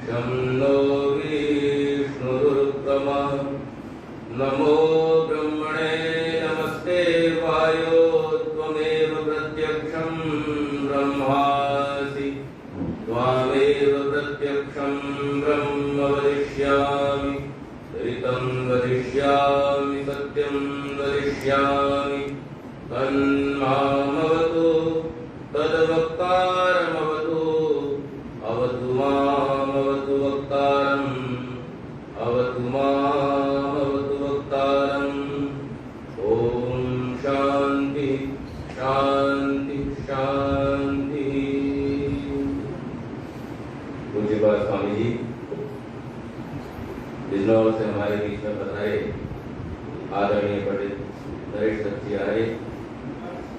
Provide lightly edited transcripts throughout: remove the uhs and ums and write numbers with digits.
शं नो विष्णुरुत्तमः नमो ब्रह्मणे नमस्ते वायो त्वमेव प्रत्यक्षं ब्रह्मासि त्वामेव प्रत्यक्षं ब्रह्म वदिष्यामि ऋतं वदिष्यामि सत्यं वदिष्यामि तन्मामवतु तद्वक्तारमवतु अवतु मामवतु वक्तारम् अवतु मामवतु वक्तारम्। ॐ शान्ति शान्ति शान्ति। पूज्यपाद स्वामी जी बिजनौर से हमारे बीच में पधारे आदरणीय पंडित नरेश दत्त जी आए,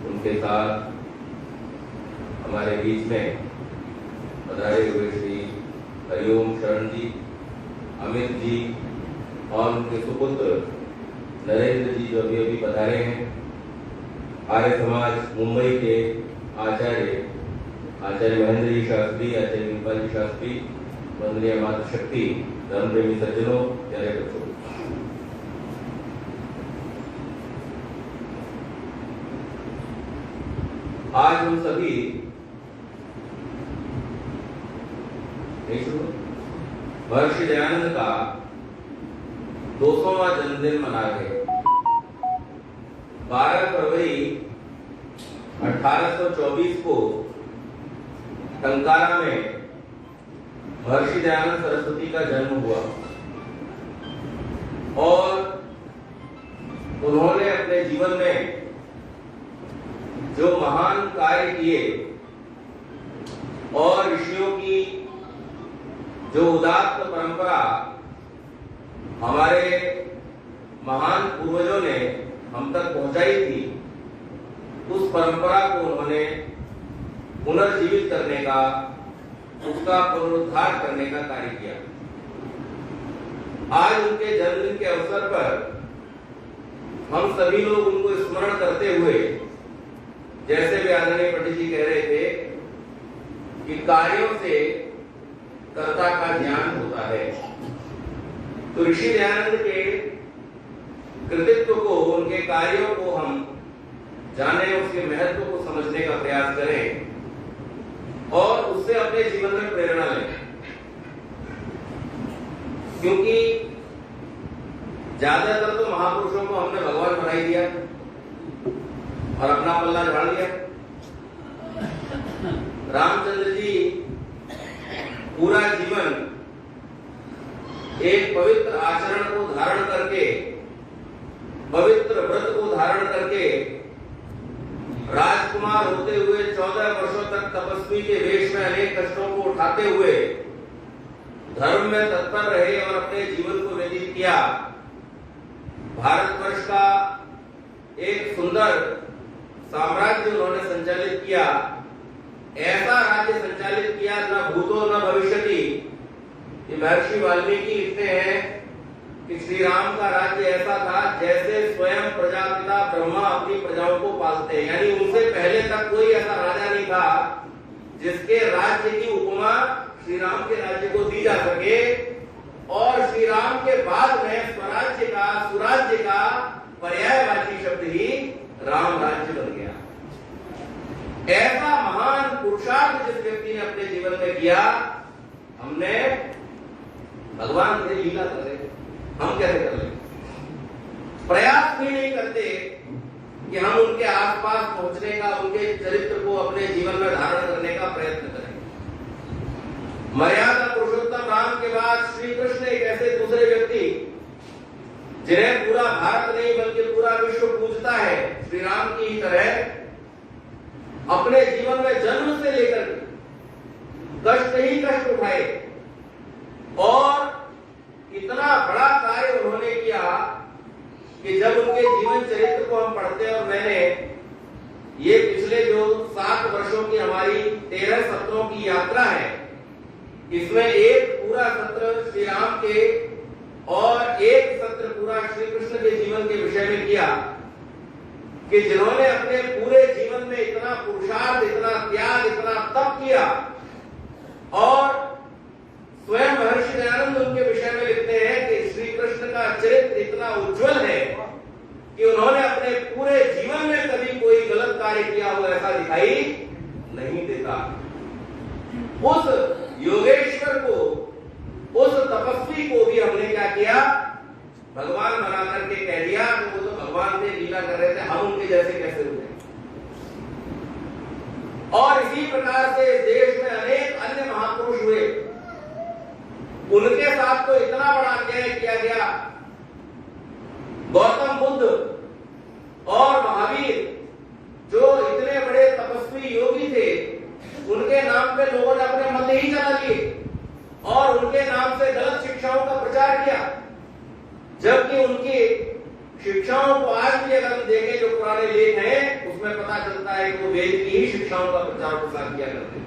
उनके साथ हमारे बीच में पधारे हुए श्री हरिओम शरण जी, अमित जी और उनके सुपुत्र नरेंद्र जी जो अभी अभी पधारे हैं। आर्य समाज मुंबई के आचार्य महेंद्र जी शास्त्री, आचार्य विमल जी शास्त्री, वंदनीय मातृशक्ति, धर्म प्रेमी सज्जनों, प्यारे बच्चों, आज हम सभी महर्षि दयानंद का 200वां जन्मदिन मना रहे हैं। 12 फरवरी 1824 को टंकारा में महर्षि दयानंद सरस्वती का जन्म हुआ और उन्होंने अपने जीवन में जो महान कार्य किए और ऋषियों की जो उदात्त परंपरा हमारे महान पूर्वजों ने हम तक पहुंचाई थी, उस परंपरा को उन्होंने पुनर्जीवित करने का, उसका पुनरुद्धार करने का कार्य किया। आज उनके जन्मदिन के अवसर पर हम सभी लोग उनको स्मरण करते हुए, जैसे भी आदरणीय पंडित जी कह रहे थे कि कार्यों से कर्ता का ज्ञान होता है, तो ऋषि दयानंद के कृतित्व को, उनके कार्यों को हम जाने, उसके महत्व को समझने का प्रयास करें और उससे अपने जीवन में प्रेरणा लें। क्योंकि ज्यादातर तो महापुरुषों को हमने भगवान बनाई दिया और अपना पल्ला झाड़ दिया। रामचंद्र जी पूरा जीवन एक पवित्र आचरण को धारण करके, पवित्र व्रत को धारण करके, राजकुमार होते हुए 14 वर्षों तक तपस्वी के वेश में अनेक कष्टों को उठाते हुए धर्म में तत्पर रहे और अपने जीवन को व्यतीत किया। भारतवर्ष का एक सुंदर साम्राज्य उन्होंने संचालित किया। ऐसा राज्य संचालित किया, न भूतो न भविष्यति। ये महर्षि वाल्मीकि लिखते हैं कि श्री राम का राज्य ऐसा था जैसे स्वयं प्रजापिता ब्रह्मा अपनी प्रजाओं को पालते हैं। यानी उनसे पहले तक कोई ऐसा राजा नहीं था जिसके राज्य की उपमा श्री राम के राज्य को दी जा सके, और श्री राम के बाद में स्वराज्य का, सुराज्य का पर्यायवाची शब्द ही राम राज्य बन गया। ऐसा महान पुरुषार्थ जिस व्यक्ति ने अपने जीवन में किया, हमने भगवान से लीला कर रहे, हम कैसे कर ले? प्रयास भी नहीं करते कि हम उनके आसपास पहुंचने का, उनके चरित्र को अपने जीवन में धारण करने का प्रयत्न करें। मर्यादा पुरुषोत्तम राम के बाद श्री कृष्ण एक ऐसे दूसरे व्यक्ति जिन्हें पूरा भारत नहीं बल्कि पूरा विश्व पूजता है, श्री राम की ही तरह अपने जीवन में जन्म से लेकर कष्ट ही कष्ट उठाए और इतना बड़ा कार्य उन्होंने किया कि जब उनके जीवन चरित्र को हम पढ़ते हैं, और मैंने ये पिछले जो 7 वर्षों की हमारी 13 सत्रों की यात्रा है, इसमें एक पूरा सत्र श्री राम के और एक सत्र पूरा श्री कृष्ण के जीवन के विषय में किया कि जिन्होंने अपने पूरे जीवन में इतना पुरुषार्थ, इतना त्याग, इतना तप किया और स्वयं का चरित्र इतना उज्जवल है कि उन्होंने अपने पूरे जीवन में कभी कोई गलत कार्य किया हुआ ऐसा दिखाई नहीं देता। उस योगेश्वर को, उस तपस्वी को भी हमने क्या किया, भगवान बना करके कह दिया कि वो तो भगवान से लीला कर रहे थे, हम उनके जैसे कैसे हो जाए। और इसी प्रकार से देश में अनेक अन्य महापुरुष हुए, उनके साथ तो इतना बड़ा अन्याय किया गया। गौतम बुद्ध और महावीर जो इतने बड़े तपस्वी योगी थे, उनके नाम पे लोगों ने अपने मत ही चला लिए और उनके नाम से गलत शिक्षाओं का प्रचार किया, जबकि उनकी शिक्षाओं को आज भी अगर हम देखें जो पुराने लेख हैं उसमें पता चलता है कि वो वेद की ही शिक्षाओं का प्रचार प्रसार किया करते थे।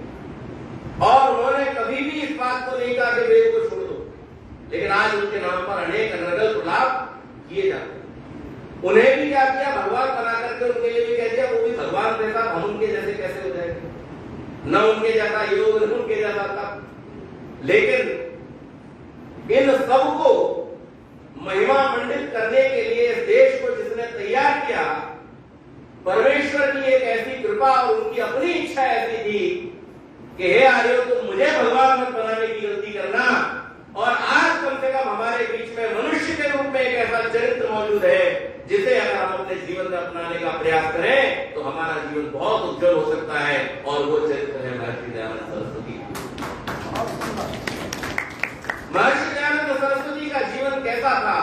और उन्होंने कभी भी इस बात को नहीं कहा कि वेद को छोड़ दो, लेकिन आज उनके नाम पर अनेक अनर्गल प्रलाप किए जाते हैं। उन्हें भी क्या किया, भगवान बना करके उनके लिए भी कह दिया वो भी भगवान जैसा, हम उनके जैसे कैसे हो जाएंगे, न उनके जैसा योग न उनके जैसा तप। लेकिन इन सबको महिमा मंडित करने के लिए इस देश को जिसने तैयार किया, परमेश्वर की एक ऐसी कृपा और उनकी अपनी इच्छा ऐसी थी कि हे आर्यों, तुम मुझे भगवान मत बनाने की गलती करना। और आज कम से कम हमारे बीच में मनुष्य के रूप में एक ऐसा चरित्र मौजूद है जिसे अगर हम अपने जीवन में अपनाने का प्रयास करें तो हमारा जीवन बहुत उज्जवल हो सकता है, और वो चरित्र है महर्षि दयानंद सरस्वती। महर्षि दयानंद सरस्वती का जीवन कैसा था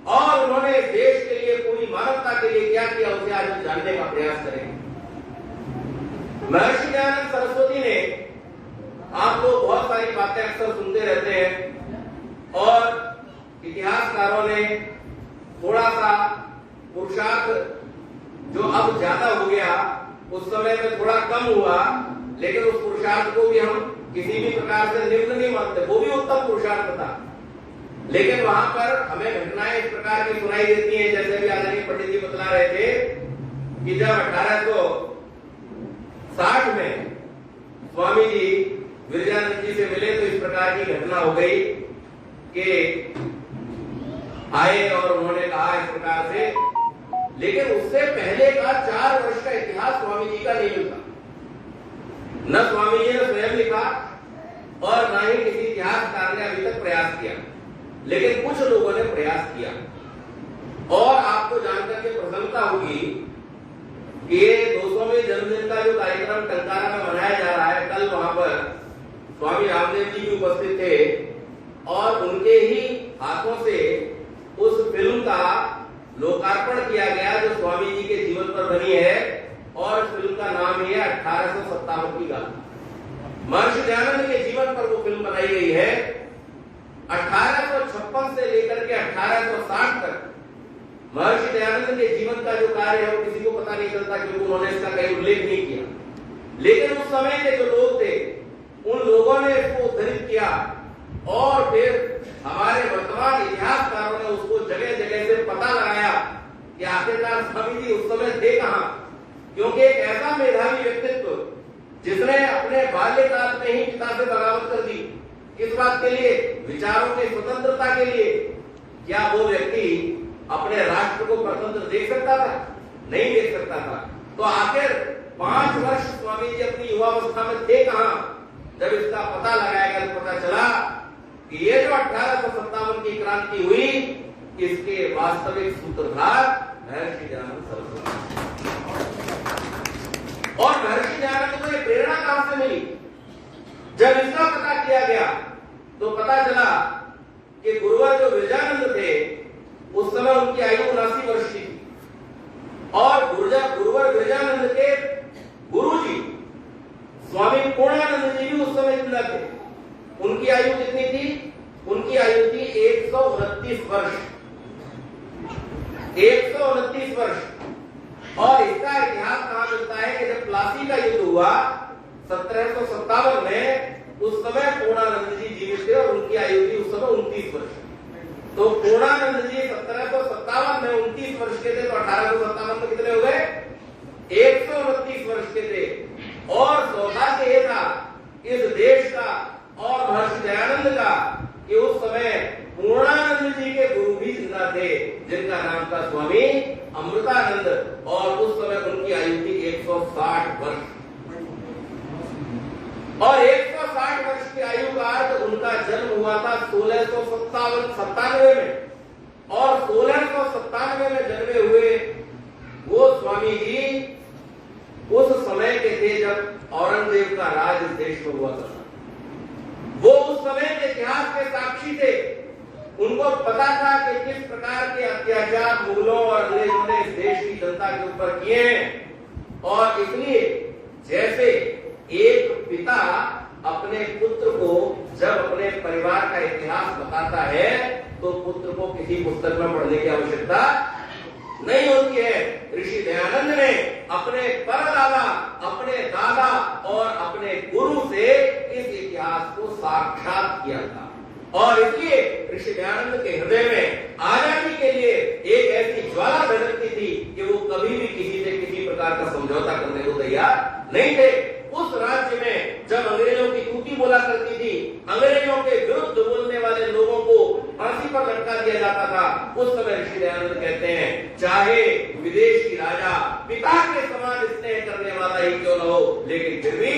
और उन्होंने देश के लिए, पूरी मानवता के लिए क्या किया, उसे आज हम जानने का प्रयास करेंगे। महर्षि दयानंद सरस्वती ने, आप लोग बहुत सारी बातें अक्सर सुनते रहते हैं और इतिहासकारों ने थोड़ा सा पुरुषार्थ जो अब ज्यादा हो गया, उस समय में थोड़ा कम हुआ, लेकिन उस पुरुषार्थ को भी हम किसी भी प्रकार से निम्न नहीं मानते, वो भी उत्तम पुरुषार्थ था। लेकिन वहां पर हमें घटनाएं इस प्रकार की सुनाई देती हैं, जैसे भी आदरणीय पंडित जी बतला रहे थे कि जब 1860 में स्वामी जी विरजानंद जी से मिले तो इस प्रकार की घटना हो गई कि आए और उन्होंने कहा इस प्रकार से, लेकिन उससे पहले का 4 वर्ष का इतिहास स्वामी जी का नहीं मिलता। न स्वामी जी ने स्वयं लिखा और न ही किसी इतिहासकार ने अभी तक प्रयास किया, लेकिन कुछ लोगों ने प्रयास किया। और आपको जानकर के प्रसन्नता होगी कि ये 200वें जन्मदिन का जो कार्यक्रम टंकारा में मनाया जा रहा है, कल वहां पर स्वामी रामदेव जी भी उपस्थित थे और उनके ही हाथों से उस फिल्म का लोकार्पण किया गया जो स्वामी जी के जीवन पर बनी है, और फिल्म का नाम है 1857 की गाथा। महर्षि दयानंद के जीवन पर वो फिल्म बनाई गई है। 1856 से लेकर के 1860 तक महर्षि दयानंद के जीवन का जो कार्य है वो किसी को पता नहीं चलता, क्योंकि उन्होंने इसका कहीं उल्लेख नहीं किया। लेकिन उस समय के जो लोग थे, उन लोगों ने इसको उद्धृत किया और फिर हमारे वर्तमान इतिहासकारों ने उसको जगह जगह से पता लगाया कि आखिरकार स्वामी जी उस समय थे कहां, क्योंकि एक ऐसा मेधावी व्यक्तित्व जिसने अपने बाल्यकाल में ही पिता से बगावत कर दी, किस बात के लिए, विचारों की स्वतंत्रता के लिए। क्या वो व्यक्ति अपने राष्ट्र को स्वतंत्र देख सकता था? नहीं देख सकता था। तो आखिर 5 वर्ष स्वामी जी अपनी युवावस्था में थे कहां, जब इसका पता लगाया गया, पता चला कि ये जो 1857 की क्रांति हुई, इसके वास्तविक सूत्रधार महर्षि दयानंद सरस्वती। और महर्षि दयानंद को ये प्रेरणा कहां से मिली? जब इसका पता किया गया तो पता चला कि गुरुवर जो विरजानंद थे, उस समय उनकी आयु 79 वर्ष की थी, और गुरुवर विरजानंद के गुरुजी स्वामी पूर्णानंद जी भी उस समय जिंदा थे। उनकी आयु कितनी थी? उनकी आयु थी 129 वर्ष। 129 वर्ष। और इसका इतिहास कहां मिलता है कि जब प्लासी का युद्ध हुआ 1757 में, उस समय पूर्णानंद जी जीवित थे और उनकी आयु थी उस समय 29 वर्ष। तो पूर्णानंद जी 1757 में 29 वर्ष के थे, तो 1857 में कितने हो गए? 129 वर्ष के थे। और सौभाग्य ये था इस देश का और महर्षि दयानंद का कि उस समय पूर्णानंद जी के गुरु जिंदा थे जिनका नाम था स्वामी अमृतानंद, और उस समय उनकी आयु थी 160 वर्ष। और 160 वर्ष की आयु का अर्थ उनका जन्म हुआ था 1697 में, और 1697 में जन्मे हुए वो स्वामी जी उस समय के थे जब औरंगजेब का राज इस देश में हुआ था। वो उस समय के इतिहास के साक्षी थे। उनको पता था कि किस प्रकार के अत्याचार मुगलों और अंग्रेजों ने इस देश की जनता के ऊपर किए हैं, और इसलिए जैसे एक पिता अपने पुत्र को जब अपने परिवार का इतिहास बताता है तो पुत्र को किसी पुस्तक में पढ़ने की आवश्यकता नहीं होती है। ऋषि दयानंद ने अपने परदादा, अपने दादा और अपने गुरु से इस इतिहास को साक्षात किया था, और इसलिए ऋषि दयानंद के हृदय में आजादी के लिए एक ऐसी ज्वाला भड़कती थी कि वो कभी भी किसी से किसी प्रकार का समझौता करने को तैयार नहीं थे। उस राज्य में जब अंग्रेजों की तूती बोला करती थी, अंग्रेजों के विरुद्ध बोलने वाले लोगों को फांसी पर लटका दिया जाता था, उस समय ऋषि दयानंद कहते हैं चाहे विदेश की राजा पिता के समान स्नेह करने वाला ही क्यों न हो, लेकिन फिर भी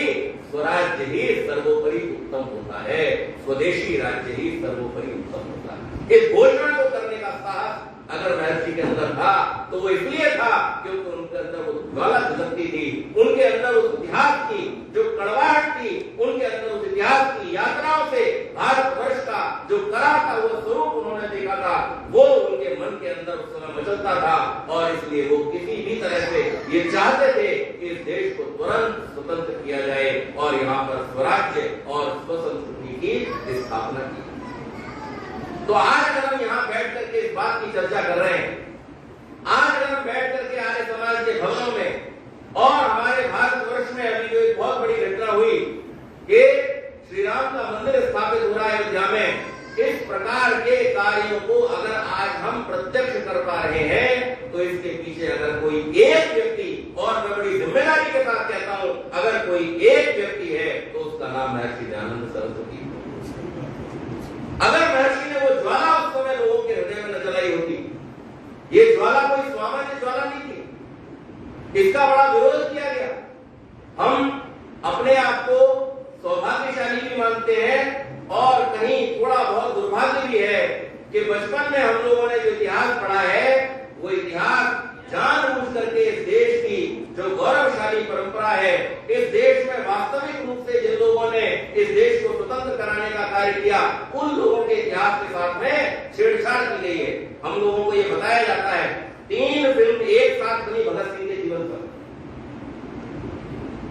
स्वराज्य ही सर्वोपरि उत्तम होता है, स्वदेशी राज्य ही सर्वोपरि उत्तम होता है। इस घोषणा को करने का साहस अगर महर्षि के अंदर था तो वो इसलिए था क्योंकि उनके अंदर वो ज्वाला झलकती थी, उनके अंदर उस इतिहास की जो कड़वाहट थी, उनके अंदर उस इतिहास की यात्राओं से भारतवर्ष का जो कराता हुआ स्वरूप उन्होंने देखा था, वो उनके मन के अंदर उस समय मचलता था, और इसलिए वो किसी भी तरह से ये चाहते थे कि इस देश को तुरंत स्वतंत्र किया जाए और यहाँ पर स्वराज्य और स्वसंस्कृति की स्थापना की। तो आज अगर हम यहाँ बैठ करके इस बात की चर्चा कर रहे हैं, आज अगर हम बैठ करके आर्य समाज के भवनों में और हमारे भारतवर्ष में अभी जो एक बहुत बड़ी घटना हुई कि श्री राम का मंदिर स्थापित हो रहा है अयोध्या में, इस प्रकार के कार्यों को अगर आज हम प्रत्यक्ष कर पा रहे हैं तो इसके पीछे अगर कोई एक व्यक्ति, और मैं बड़ी जिम्मेदारी के साथ कहता हूं, अगर कोई एक व्यक्ति है तो उसका नाम महर्षि दयानंद सरस्वती। अगर महर्षि ने वो ज्वाला उस समय लोगों के हृदय में न जलाई होती, ये ज्वाला कोई सामान्य ज्वाला नहीं थी, इसका बड़ा विरोध किया गया। हम अपने आप को सौभाग्यशाली भी मानते हैं और कहीं थोड़ा बहुत दुर्भाग्य भी है कि बचपन में हम लोगों ने जो इतिहास पढ़ा है वो इतिहास जानबूझ करके इस देश की जो गौरवशाली परंपरा है, इस देश में वास्तविक रूप से जिन लोगों ने इस देश को स्वतंत्र कराने का कार्य किया, उन लोगों के इतिहास के साथ में छेड़छाड़ की गई है। हम लोगों को ये बताया जाता है 3 फिल्म एक साथ बनी भगत सिंह के जीवन पर।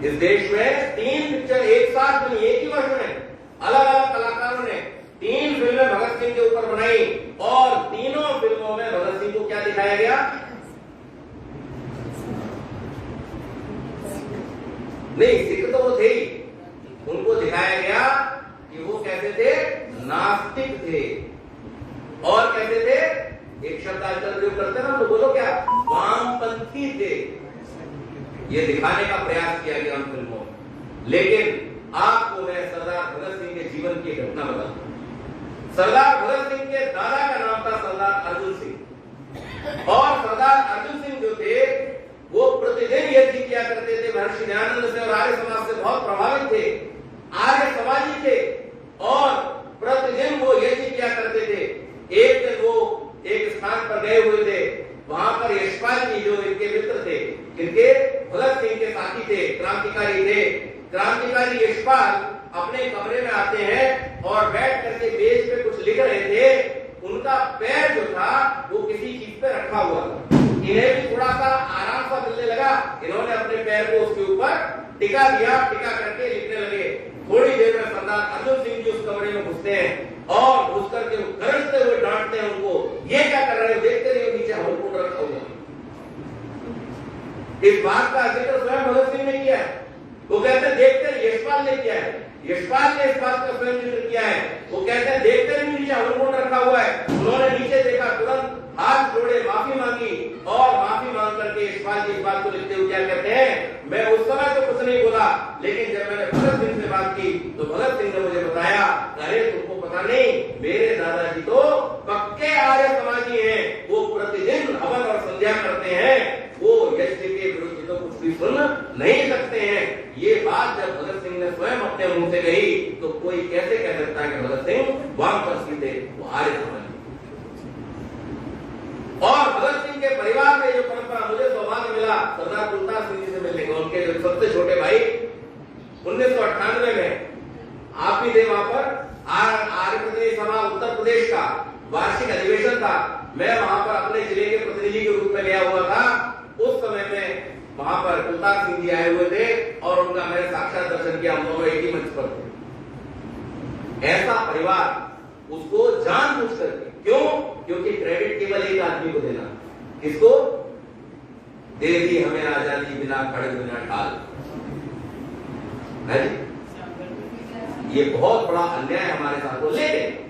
इस देश में 3 पिक्चर एक साथ बनी, एक ही वर्ष में अलग अलग कलाकारों ने 3 फिल्में भगत सिंह के ऊपर बनाई, और तीनों फिल्मों में भगत सिंह को क्या दिखाया गया? नहीं, सिख तो वो थे ही, उनको दिखाया गया कि वो कैसे थे? नास्तिक थे, और कैसे थे? एक शब्द आजकल प्रयोग करते हैं ना, तो बोलो क्या? वामपंथी थे। ये दिखाने का प्रयास किया गया उन फिल्मों में। लेकिन आपको मैं सरदार भगत सिंह के जीवन की घटना बताता हूं। सरदार भगत सिंह के दादा का नाम था सरदार अर्जुन सिंह, और सरदार अर्जुन सिंह जो थे वो प्रतिदिन यज्ञ किया करते थे महर्षि दयानंद से, और आर्य समाज से बहुत प्रभावित थे, आर्य समाजी थे, और प्रतिदिन वो यज्ञ किया करते थे। एक दिन वो एक स्थान पर गए हुए थे, वहां पर यशपाल जी जो इनके मित्र थे, इनके भगत सिंह के साथी थे, क्रांतिकारी थे, क्रांतिकारी यशपाल अपने कमरे में आते हैं और बैठ करके मेज पे कुछ लिख रहे थे। उनका पैर जो था वो किसी चीज पे रखा हुआ था, इन्हें भी थोड़ा सा आराम सा मिलने लगा, इन्होंने अपने पैर को उसके ऊपर टिका दिया, टिका करके लिखने लगे। थोड़ी देर में सरदार अर्जुन सिंह जी उस कमरे में घुसते हैं और घुस करके गरजते हुए डांटते हैं उनको, ये क्या कर रहे हो, देखते रहिए नीचे हवलकुंड रखा हुआ। इस बात का जिक्र स्वयं भगत सिंह ने किया है। वो कहते हैं देखते रहिए, यशपाल ने किया है, यशपाल ने इस बात का स्वयं जिक्र किया है। वो कहते हैं देखते रहिए नीचे हवलकुंड रखा हुआ है। उन्होंने नीचे देखा, तुरंत हाथ जोड़े, माफी मांगी, और माफी मांग करके यशपाल जी इस बात को लिखते हुए क्या कहते हैं, मैं उस समय तो कुछ नहीं बोला, लेकिन जब मैंने भगत सिंह से बात की तो भगत सिंह ने मुझे बताया, अरे तुमको पता नहीं, मेरे दादाजी तो पक्के आर्य समाजी हैं, प्रदेश का वार्षिक अधिवेशन था। मैं वहां पर अपने जिले के प्रतिनिधि के रूप में गया हुआ था। उस समय में वहां पर कुलतार सिंह जी आए हुए थे और उनका मैंने साक्षात दर्शन किया। हम दोनों एक ही मंच पर थे। ऐसा परिवार उसको जानबूझ करके, क्यों? क्योंकि क्रेडिट केवल एक आदमी को देना। किसको? दे दी हमें आजादी बिना खड़ग बिना ढाल, है जी? ये बहुत बड़ा अन्याय हमारे साथ हो। लेकिन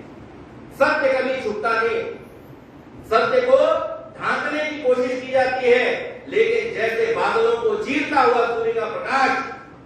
सत्य कभी छुपता नहीं। सत्य को ढांकने की कोशिश की जाती है, लेकिन जैसे बादलों को चीरता हुआ सूर्य का प्रकाश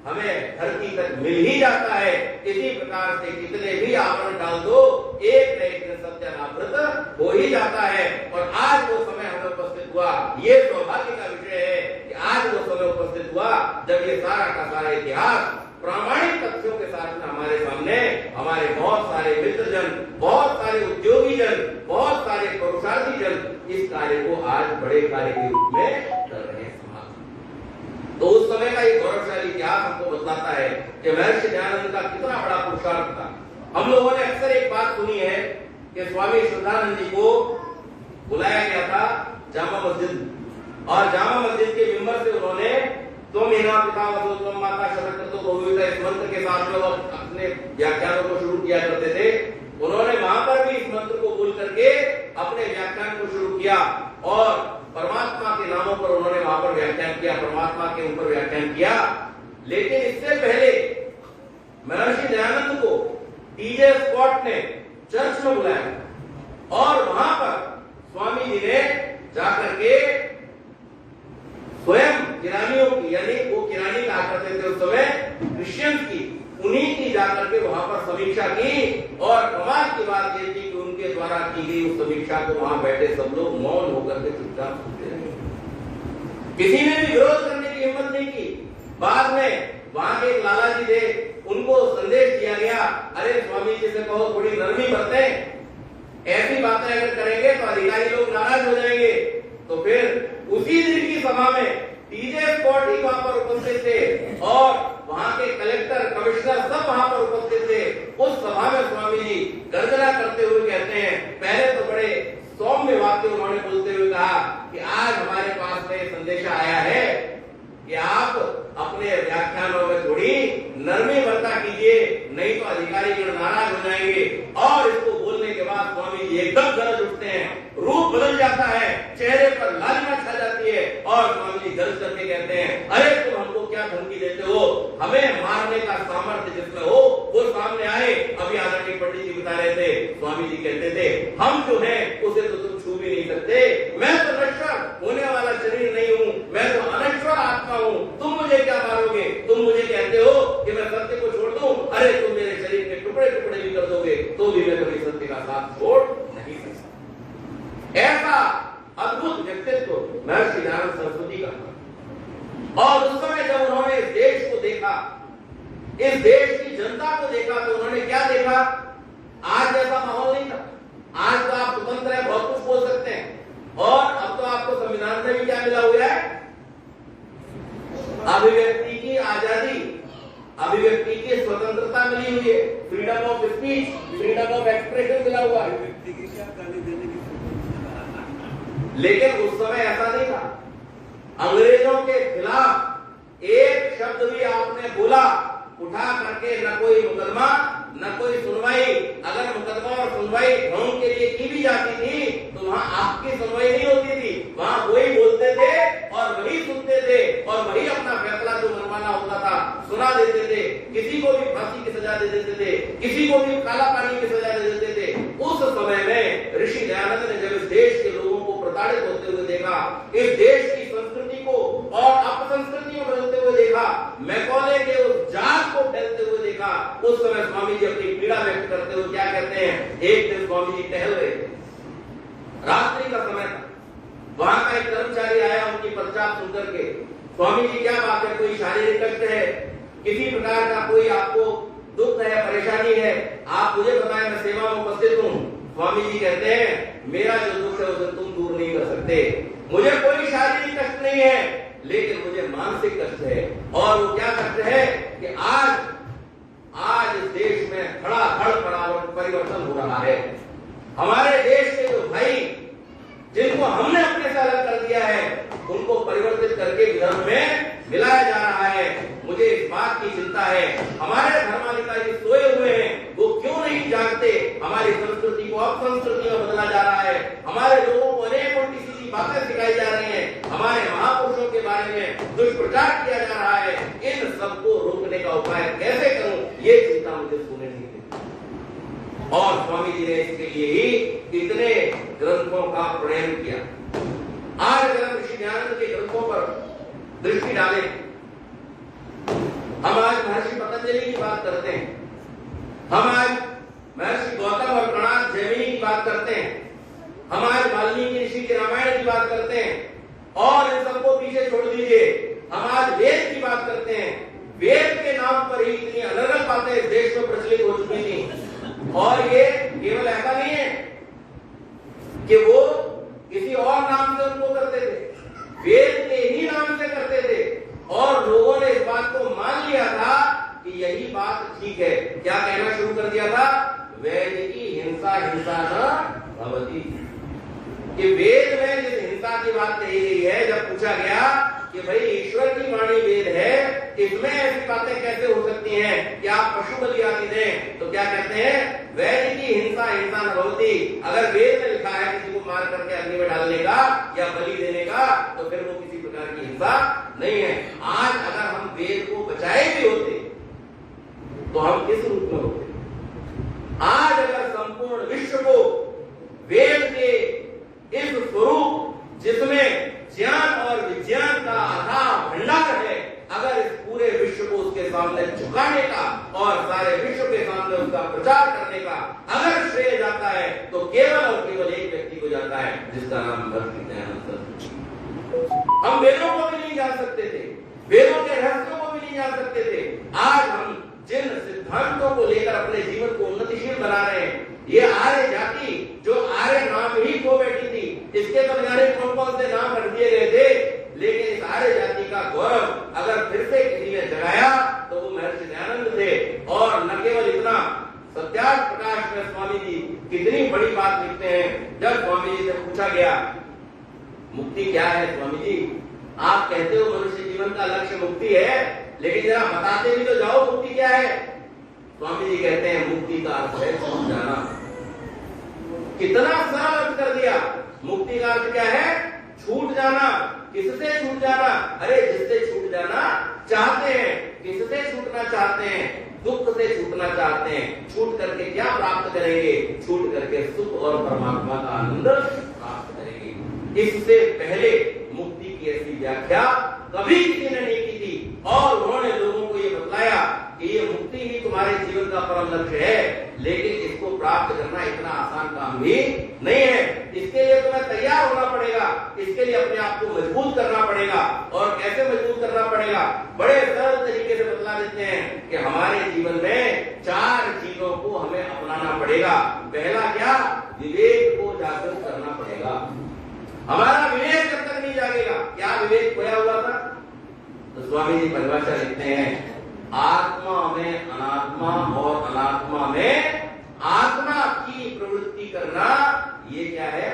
हमें धरती तक मिल ही जाता है, इसी प्रकार से कितने भी आवरण डाल दो, एक न एक दिन सत्य अनावृत हो ही जाता है। और आज वो समय हमें उपस्थित हुआ। ये सौभाग्य का विषय है कि आज वो समय उपस्थित हुआ जब ये सारा का सारा इतिहास प्रामाणिक तथ्यों के साथ में हमारे सामने, हमारे बहुत सारे मित्रजन, बहुत सारे उद्योगी जन, बहुत सारे पुरुषार्थी जन इस कार्य को आज बड़े कार्य के रूप में कर रहे हैं। समाज तो उस समय का एक गौरवशाली इतिहास हमको बतलाता है कि महर्षि दयानंद का कितना बड़ा पुरुषार्थ था। हम लोगों ने अक्सर एक बात सुनी है कि स्वामी श्रद्धानंद जी को बुलाया गया था जामा मस्जिद, और जामा मस्जिद के मिंबर से उन्होंने तुम हिना पिता वसो तुम माता शरत तो बहुविता इस मंत्र के साथ में वो अपने व्याख्यानों को शुरू किया करते थे। उन्होंने वहां पर भी इस मंत्र को बोल करके अपने व्याख्यान को शुरू किया और परमात्मा के नामों पर उन्होंने वहां पर व्याख्यान किया, परमात्मा के ऊपर व्याख्यान किया। लेकिन इससे पहले महर्षि दयानंद को टीजे स्कॉट ने चर्च में बुलाया और वहां पर स्वामी जी ने जाकर के स्वयं किरानियों की, यानी वो किरानी कहा करते थे उस समय, क्रिश्चियंस की, उन्हीं की जाकर के वहां पर समीक्षा की। और कमाल की बात यह थी कि उनके द्वारा की गई उस समीक्षा को वहां बैठे सब लोग मौन होकर के चुपचाप सुनते रहे। किसी ने भी विरोध करने की हिम्मत नहीं की। बाद में वहां के एक लाला जी थे, उनको संदेश दिया गया, अरे स्वामी जी से कहो थोड़ी नरमी बरतें, ऐसी बातें अगर करेंगे तो अधिकारी लोग नाराज हो जाएंगे। तो फिर उसी दिन की सभा में टीजे स्कॉट ही वहां पर उपस्थित थे और वहां के कलेक्टर, कमिश्नर सब वहां पर उपस्थित थे। उस सभा में स्वामी जी गर्जना करते हुए कहते हैं, पहले तो बड़े सौम्य वाक्य उन्होंने बोलते हुए कहा कि आज हमारे पास में संदेशा आया है कि आप अपने व्याख्यानों में थोड़ी नरमी बरता कीजिए, नहीं तो अधिकारीगण नाराज हो जाएंगे। और इसको बोलने के बाद स्वामी जी एकदम गरज उठते हैं, रूप बदल जाता है, चेहरे पर लालिमा छा जाती है और स्वामी जी गरज करके कहते हैं, अरे तुम हमको क्या धमकी देते हो? हमें मारने का सामर्थ्य जिसमें हो वो सामने आए। अभी आदरणीय पंडित जी बता रहे थे, स्वामी जी कहते थे, हम जो है उसे तो तुम छू भी नहीं सकते। मैं तो नश्वर होने वाला शरीर नहीं हूं, मैं तो अनश्वर आत्मा हूं, तुम मुझे क्या मारोगे? तुम मुझे कहते हो कि मैं सत्य को छोड़ दूं, अरे तुम मेरे शरीर के टुकड़े टुकड़े भी कर दोगे तो भी मैं कभी सत्य का साथ छोड़ नहीं सकता। ऐसा अद्भुत व्यक्तित्व महर्षि दयानंद सरस्वती का। और उस समय जब उन्होंने इस देश को देखा, इस देश की जनता को देखा, तो उन्होंने क्या देखा? आज जैसा माहौल नहीं था। आज तो आप स्वतंत्र है, बहुत कुछ बोल सकते हैं, और अब तो आपको संविधान में भी क्या मिला हुआ है? अभिव्यक्ति की आजादी, अभिव्यक्ति की स्वतंत्रता मिली हुई है, freedom of speech, freedom of expression मिला हुआ है। लेकिन उस समय ऐसा नहीं था। अंग्रेजों के खिलाफ एक शब्द भी आपने बोला, उठा करके न कोई मुकदमा न कोई सुनवाई। अगर मुकदमा और सुनवाई ढोंग के लिए की भी जाती थी तो वहां आपकी सुनवाई नहीं होती थी, वहां वही बोलते थे और वही सुनते थे और वही अपना फैसला जो मनमाना होता था सुना देते थे। किसी को भी फांसी की सजा दे देते थे, किसी को भी काला पानी की सजा दे देते थे। उस समय में ऋषि दयानंद ने जब इस देश के लोगों को प्रताड़ित होते हुए देखा, इस देश की संस्कृति को और अपसंस्कृति में बदलते हुए देखा, मैकॉले के उस जात को फैलते हुए देखा, उस समय स्वामी जी अपनी पीड़ा व्यक्त करते हुए क्या कहते हैं? एक दिन स्वामी जी टहल रहे थे, रात्रि का समय था, वहां का एक कर्मचारी आया उनकी पश्चात सुनकर के, स्वामी जी क्या बात है, कोई शारीरिक कष्ट है, किसी प्रकार का कोई आपको दुख है, परेशानी है, आप मुझे बताएं, मैं सेवा में उपस्थित हूं। स्वामी जी कहते हैं, मेरा जो दुख है उसे तुम दूर नहीं कर सकते, मुझे कोई शारीरिक कष्ट नहीं है, लेकिन मुझे मानसिक कष्ट है। और वो क्या कष्ट है कि आज इस देश में धड़ाधड़ परिवर्तन हो रहा है। हमारे देश के जो भाई जिनको हमने अपने से अलग कर दिया है उनको परिवर्तित करके धर्म में मिलाया जा रहा है। मुझे इस बात की चिंता है, हमारे धर्माधिकारी सोए हुए हैं, वो क्यों नहीं जागते? हमारी संस्कृति को अपसंस्कृति में बदला जा रहा है, हमारे लोगों को अनेक उल्टी सीधी बातें सिखाई जा रही हैं, हमारे महापुरुषों के बारे में दुष्प्रचार किया जा रहा है। इन सबको रोकने का उपाय कैसे करूं, ये चिंता मुझे सोने नहीं देती। और स्वामी जी ने इसके लिए ही इतने ग्रंथों का प्रणयन किया। आज अगर हम ऋषि दयानंद के ग्रंथों पर दृष्टि डालें, हम आज महर्षि पतंजलि की बात करते हैं, हम आज महर्षि गौतम और प्रणाद जैमिनी की बात करते हैं, हम आज वाल्मीकि ऋषि के रामायण की बात करते हैं, और इन सबको पीछे छोड़ दीजिए, हम आज वेद की बात करते हैं। वेद के नाम पर ही इतनी अलग बातें इस देश में प्रचलित हो चुकी थी। और ये केवल ऐसा नहीं है कि वो किसी और नाम से उनको करते थे, वेद के ही नाम से करते थे, और लोगों ने इस बात को मान लिया था कि यही बात ठीक है। क्या कहना शुरू कर दिया था? वेद की हिंसा हिंसा न भवति। कि वेद में जिस हिंसा की बात कही गई है, जब पूछा गया कि भाई ईश्वर की वाणी वेद है, इसमें ऐसी बातें कैसे हो सकती हैं कि आप पशु बलि आदि दें, तो क्या कहते हैं? वेद की हिंसा हिंसा न भवति। अगर वेद में लिखा है किसी को मार करके अग्नि में डालने का या बलि देने का, तो फिर वो किसी प्रकार की हिंसा नहीं है। आज अगर हम वेद को बचाए भी होते तो हम किस रूप में होते? आज अगर संपूर्ण विश्व को वेद के इस स्वरूप जिसमें ज्ञान और विज्ञान का आधार भंडार है, अगर इस पूरे विश्व को उसके सामने झुकाने का और सारे विश्व के सामने उसका प्रचार करने का अगर श्रेय जाता है, तो केवल और केवल एक व्यक्ति को जाता है, जिसका नाम महर्षि दयानंद सरस्वती। हम वेदों को भी नहीं जान सकते थे, वेदों के रहस्यों को भी नहीं जान सकते थे। आज हम जिन सिद्धांतों को लेकर अपने जीवन को उन्नतिशील बना रहे हैं, ये आर्य जाति जो आर्य नाम ही खो बैठी थी, इसके तो जाने कौन कौन से नाम रख दिए गए थे, लेकिन इस आर्य जाति का गौरव अगर फिर से किसी ने जगाया तो वो महर्षि दयानंद थे। और न केवल इतना, सत्यार्थ प्रकाश में स्वामी जी कितनी बड़ी बात लिखते हैं। जब स्वामी जी से पूछा गया मुक्ति क्या है, स्वामी जी आप कहते हो मनुष्य जीवन का लक्ष्य मुक्ति है, लेकिन जरा बताते भी तो जाओ मुक्ति क्या है। स्वामी जी कहते हैं मुक्ति का अर्थ है छूट जाना। कितना सरल अर्थ कर दिया। मुक्ति का अर्थ क्या है? छूट जाना। किससे छूट जाना? अरे जिससे छूट जाना चाहते हैं। किससे छूटना चाहते हैं? दुख से छूटना चाहते हैं। छूट करके क्या प्राप्त करेंगे? छूट करके सुख और परमात्मा का आनंद प्राप्त करेंगे। इससे पहले मुक्ति की ऐसी व्याख्या कभी किसी ने नहीं की थी, और उन्होंने लोगों को ये बतलाया कि ये मुक्ति ही तुम्हारे जीवन का परम लक्ष्य है, लेकिन इसको प्राप्त करना इतना आसान काम भी नहीं है। इसके लिए तुम्हें तैयार होना पड़ेगा, इसके लिए अपने आप को मजबूत करना पड़ेगा। और कैसे मजबूत करना पड़ेगा? बड़े सरल तरीके से बतला देते हैं कि हमारे जीवन में 4 चीजों को हमें अपनाना पड़ेगा। पहला क्या? विवेक को जागृत करना पड़ेगा। हमारा विवेक जब तक नहीं जागेगा, क्या विवेक खोया हुआ था? तो स्वामी जी परिभाषा लिखते हैं, आत्मा में अनात्मा और अनात्मा में आत्मा की प्रवृत्ति करना, ये क्या है?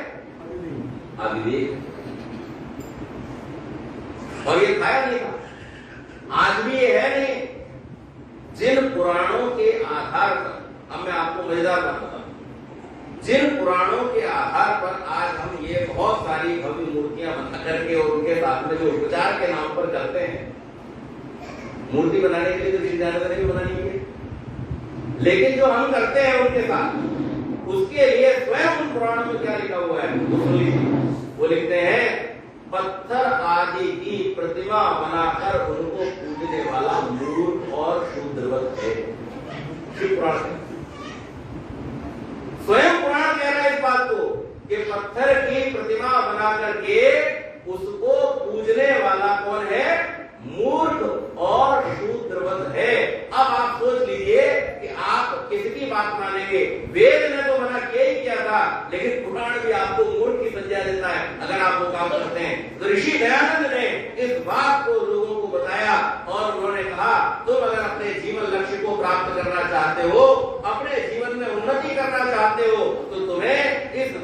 अविवेक। और ये खाया नहीं था, आज भी ये है नहीं। जिन पुराणों के आधार पर, अब मैं आपको मजेदार बात बताऊं, जिन पुराणों के आधार पर आज हम ये बहुत सारी भव्य मूर्तियां बना करके और उनके साथ में जो उपचार के नाम पर करते हैं, मूर्ति बनाने के लिए तो ऋषि दयानंद ने भी बनानी है, लेकिन जो हम करते हैं उनके साथ, उसके लिए स्वयं उन पुराणों में क्या लिखा हुआ है वो लिखते हैं, पत्थर आदि की प्रतिमा बनाकर उनको पूजने वाला मूर्ख और शूद्रवत है। स्वयं पुराण कह रहा है इस बात को कि पत्थर की प्रतिमा बना करके उसको पूजने वाला कौन है? मूर्ख और शूद्रवत है। अब आप सोच लीजिए कि आप किसकी बात मानेंगे। वेद ने तो मना किया ही किया था, लेकिन पुराण भी आपको मूर्ख की संज्ञा देता है अगर आप वो काम करते हैं। तो ऋषि दयानंद ने इस बात को लोगों को बताया और उन्होंने कहा, तुम अगर अपने जीवन लक्ष्य को प्राप्त करना चाहते हो, अपने जीवन में उन्नति करना चाहते हो, तो तुम्हें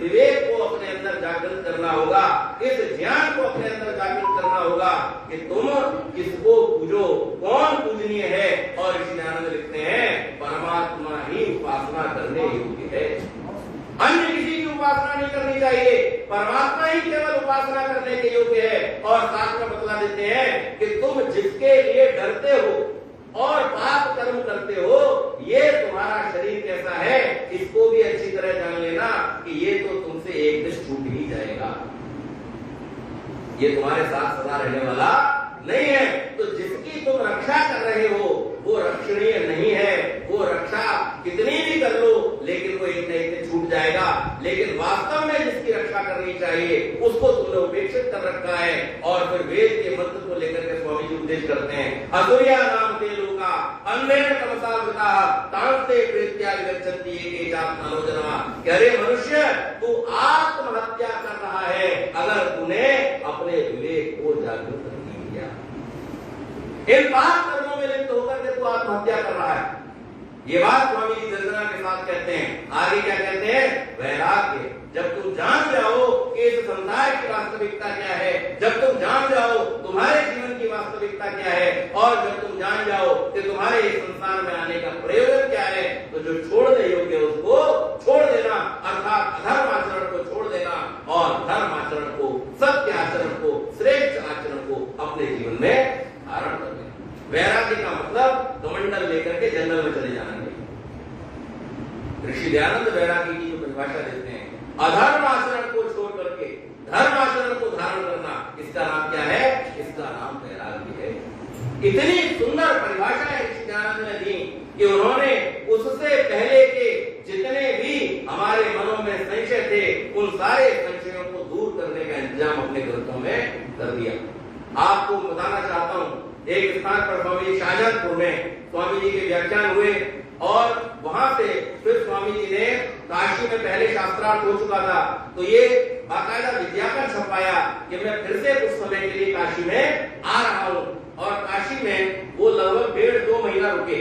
विवेक को अपने अंदर जागृत करना होगा, इस ज्ञान को अपने अंदर जागृत करना होगा कि तुम किसको पूजो, कौन पूजनीय है। और ऋषि दयानंद लिखते हैं परमात्मा ही उपासना करने योग्य है, अन्य किसी की उपासना नहीं करनी चाहिए, परमात्मा ही केवल उपासना करने के योग्य है। और साथ में बतला देते हैं कि तुम जिसके लिए डरते हो और पाप कर्म करते हो, ये तुम्हारा शरीर कैसा है इसको भी अच्छी तरह जान लेना कि ये तो तुमसे एक दिन छूट ही जाएगा, ये तुम्हारे साथ सदा रहने वाला नहीं है। तो जिसकी तुम रक्षा कर रहे हो वो रक्षणीय नहीं है, वो रक्षा कितनी भी कर लो लेकिन वो एक न एक दिन छूट जाएगा। लेकिन वास्तव में जिसकी रक्षा करनी चाहिए उसको तुमने उपेक्षित कर रखा है। और फिर वेद के मंत्र को लेकर के स्वामी जी उपदेश करते हैं, असुरिया नाम ते लोका अन्येन तमसा वृता तांस्ते प्रेत्या विगच्छन्ति एके चात्मानोजना। अरे मनुष्य, तू आत्महत्या कर रहा है अगर तूने अपने विवेक को जागृत नहीं किया। इन पाप कर्मों में लिप्त होकर के तू आत्महत्या कर रहा है। ये बात स्वामी जी दर्शना के साथ कहते हैं। आगे क्या कहते हैं? वैराग्य। जब तुम जान जाओ कि इस संसार की वास्तविकता क्या है, जब तुम जान जाओ तुम्हारे जीवन की वास्तविकता क्या है, और जब तुम जान जाओ कि तुम्हारे इस संसार में आने का प्रयोजन क्या है, तो जो छोड़ने योग्य है उसको छोड़ देना, अर्थात अधर्म आचरण को छोड़ देना और धर्म आचरण को, सत्य आचरण को, श्रेष्ठ आचरण को अपने जीवन में धारण कर देना। वैराग्य का मतलब कमंडल लेकर के जंगल में चले जाना नहीं। ऋषि दयानंद वैराग्य की जो परिभाषा देते हैं, अधर्म आचरण को छोड़ करके धर्म आचरण को धारण करना, इसका नाम क्या है? इसका नाम वैराग्य है। इतनी सुंदर परिभाषा है ऋषि दयानंद ने दी कि उन्होंने उससे पहले के जितने भी हमारे मनों में संशय थे उन सारे संशयों को दूर करने का इंतजाम अपने ग्रंथों में कर दिया। आपको बताना चाहता हूं, एक स्थान पर स्वामी जी शाहजहांपुर में स्वामी जी के व्याख्यान हुए और वहां से फिर स्वामी जी ने काशी में पहले शास्त्रार्थ हो चुका था तो ये बाकायदा विज्ञापन छपाया कि मैं फिर से कुछ समय के लिए काशी में आ रहा हूं। और काशी में वो लगभग 1.5-2 महीना रुके।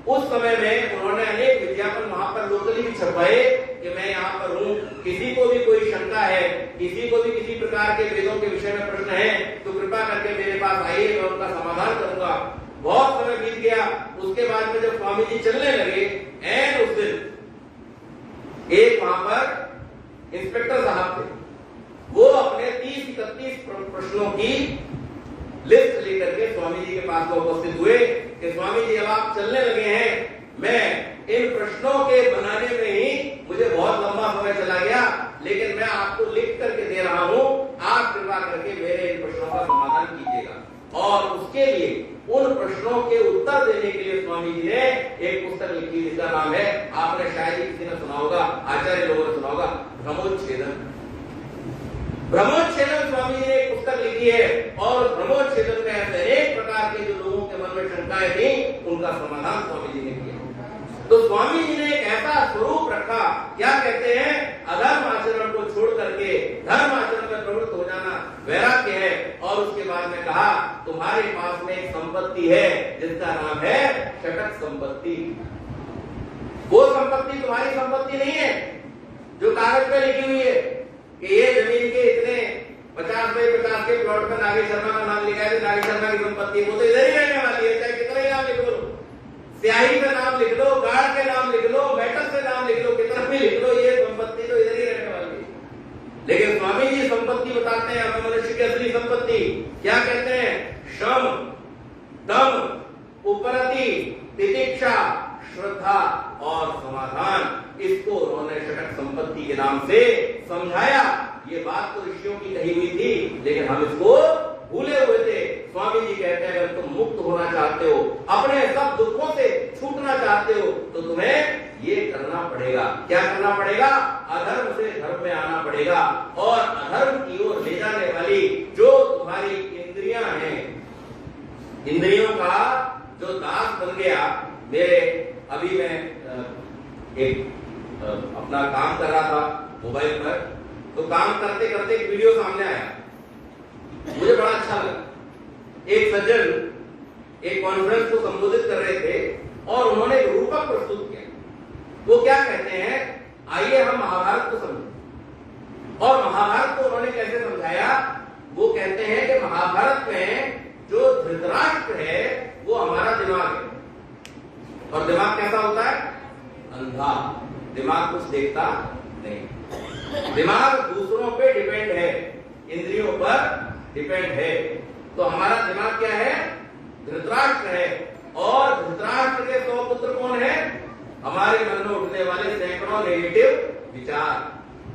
उस समय में उन्होंने अनेक विज्ञापन वहां पर लोकली भी छपाए कि मैं यहाँ पर हूँ, किसी को भी कोई शंका है, किसी को भी किसी प्रकार के वेदों के विषय में प्रश्न है तो कृपा करके मेरे पास आइए, मैं उनका समाधान करूंगा। बहुत समय बीत गया। उसके बाद में जब स्वामी जी चलने लगे, एंड उस दिन एक वहां पर इंस्पेक्टर साहब थे, वो अपने 30-31 प्रश्नों की लिस्ट लेकर के स्वामी जी के पास में उपस्थित हुए कि स्वामी जी अब आप चलने लगे हैं, मैं इन प्रश्नों के बनाने में ही मुझे बहुत लंबा समय चला गया, लेकिन मैं आपको लिख करके दे रहा हूं, आप कृपा करके मेरे इन प्रश्नों का समाधान कीजिएगा। और उसके लिए उन प्रश्नों के उत्तर देने के लिए स्वामी जी ने एक पुस्तक लिखी जिसका नाम है, आपने शायद ही किसी ने सुना होगा, आचार्य लोगों ने सुना होगा, ब्रह्मोच्छेदन। ब्रह्मोच्छेदन स्वामी जी ने एक पुस्तक लिखी है और ब्रह्मोच्छेदन में ऐसे अनेक प्रकार के जो लोगों के मन में शंकाएं थी उनका समाधान स्वामी जी ने किया। तो स्वामी जी ने एक ऐसा स्वरूप रखा, क्या कहते हैं, अधर्म आचरण को छोड़ करके धर्म आचरण में प्रवृत्त हो जाना वैराग्य है। और उसके बाद में कहा तुम्हारे पास में एक संपत्ति है जिसका नाम है षटक संपत्ति। वो संपत्ति तुम्हारी संपत्ति नहीं है जो कागज पे लिखी हुई है कि ये जमीन के इतने 50 बाई 50 के प्लॉट पर नागेश शर्मा का नाम लिखा है, तो नागेश शर्मा की संपत्ति, वो तो इधर ही रहने वाली है, चाहे कितना ही नाम लिख लो, स्याही पे नाम लिख लो, गाड़ के नाम लिख लो, मेटल से नाम लिख लो, कितना भी लिख लो, ये संपत्ति तो इधर ही रहने वाली है। लेकिन स्वामी जी संपत्ति बताते हैं हमें, मनुष्य की असली संपत्ति क्या कहते हैं? श्रम, दम, उपरति, तितिक्षा, श्रद्धा और समाधान। इसको उन्होंने षटक संपत्ति के नाम से समझाया। ये बात तो ऋषियों की कही हुई थी लेकिन हम इसको भूले हुए थे। स्वामी जी कहते हैं अगर तुम मुक्त होना चाहते हो, अपने सब दुखों से छूटना चाहते हो, तो तुम्हें ये करना पड़ेगा। क्या करना पड़ेगा? अधर्म से धर्म में आना पड़ेगा। और अधर्म की ओर ले जाने वाली जो तुम्हारी इंद्रियां हैं, इंद्रियों का जो दास बन गया। मेरे अभी मैं एक अपना काम कर रहा था मोबाइल पर, तो काम करते करते एक वीडियो सामने आया, मुझे बड़ा अच्छा लगा। एक सज्जन एक कॉन्फ्रेंस को संबोधित कर रहे थे और उन्होंने एक रूपक प्रस्तुत किया। वो क्या कहते हैं, आइए हम महाभारत को समझें। और महाभारत को उन्होंने कैसे समझाया? वो कहते हैं कि महाभारत में जो धृतराष्ट्र है वो हमारा दिमाग है, और दिमाग कैसा होता है? अंधा। दिमाग कुछ देखता नहीं, दिमाग दूसरों पे डिपेंड है, इंद्रियों पर डिपेंड है। तो हमारा दिमाग क्या है? धृतराष्ट्र है। और धृतराष्ट्र के 100 पुत्र कौन है? हमारे मन में उठने वाले सैकड़ों नेगेटिव विचार,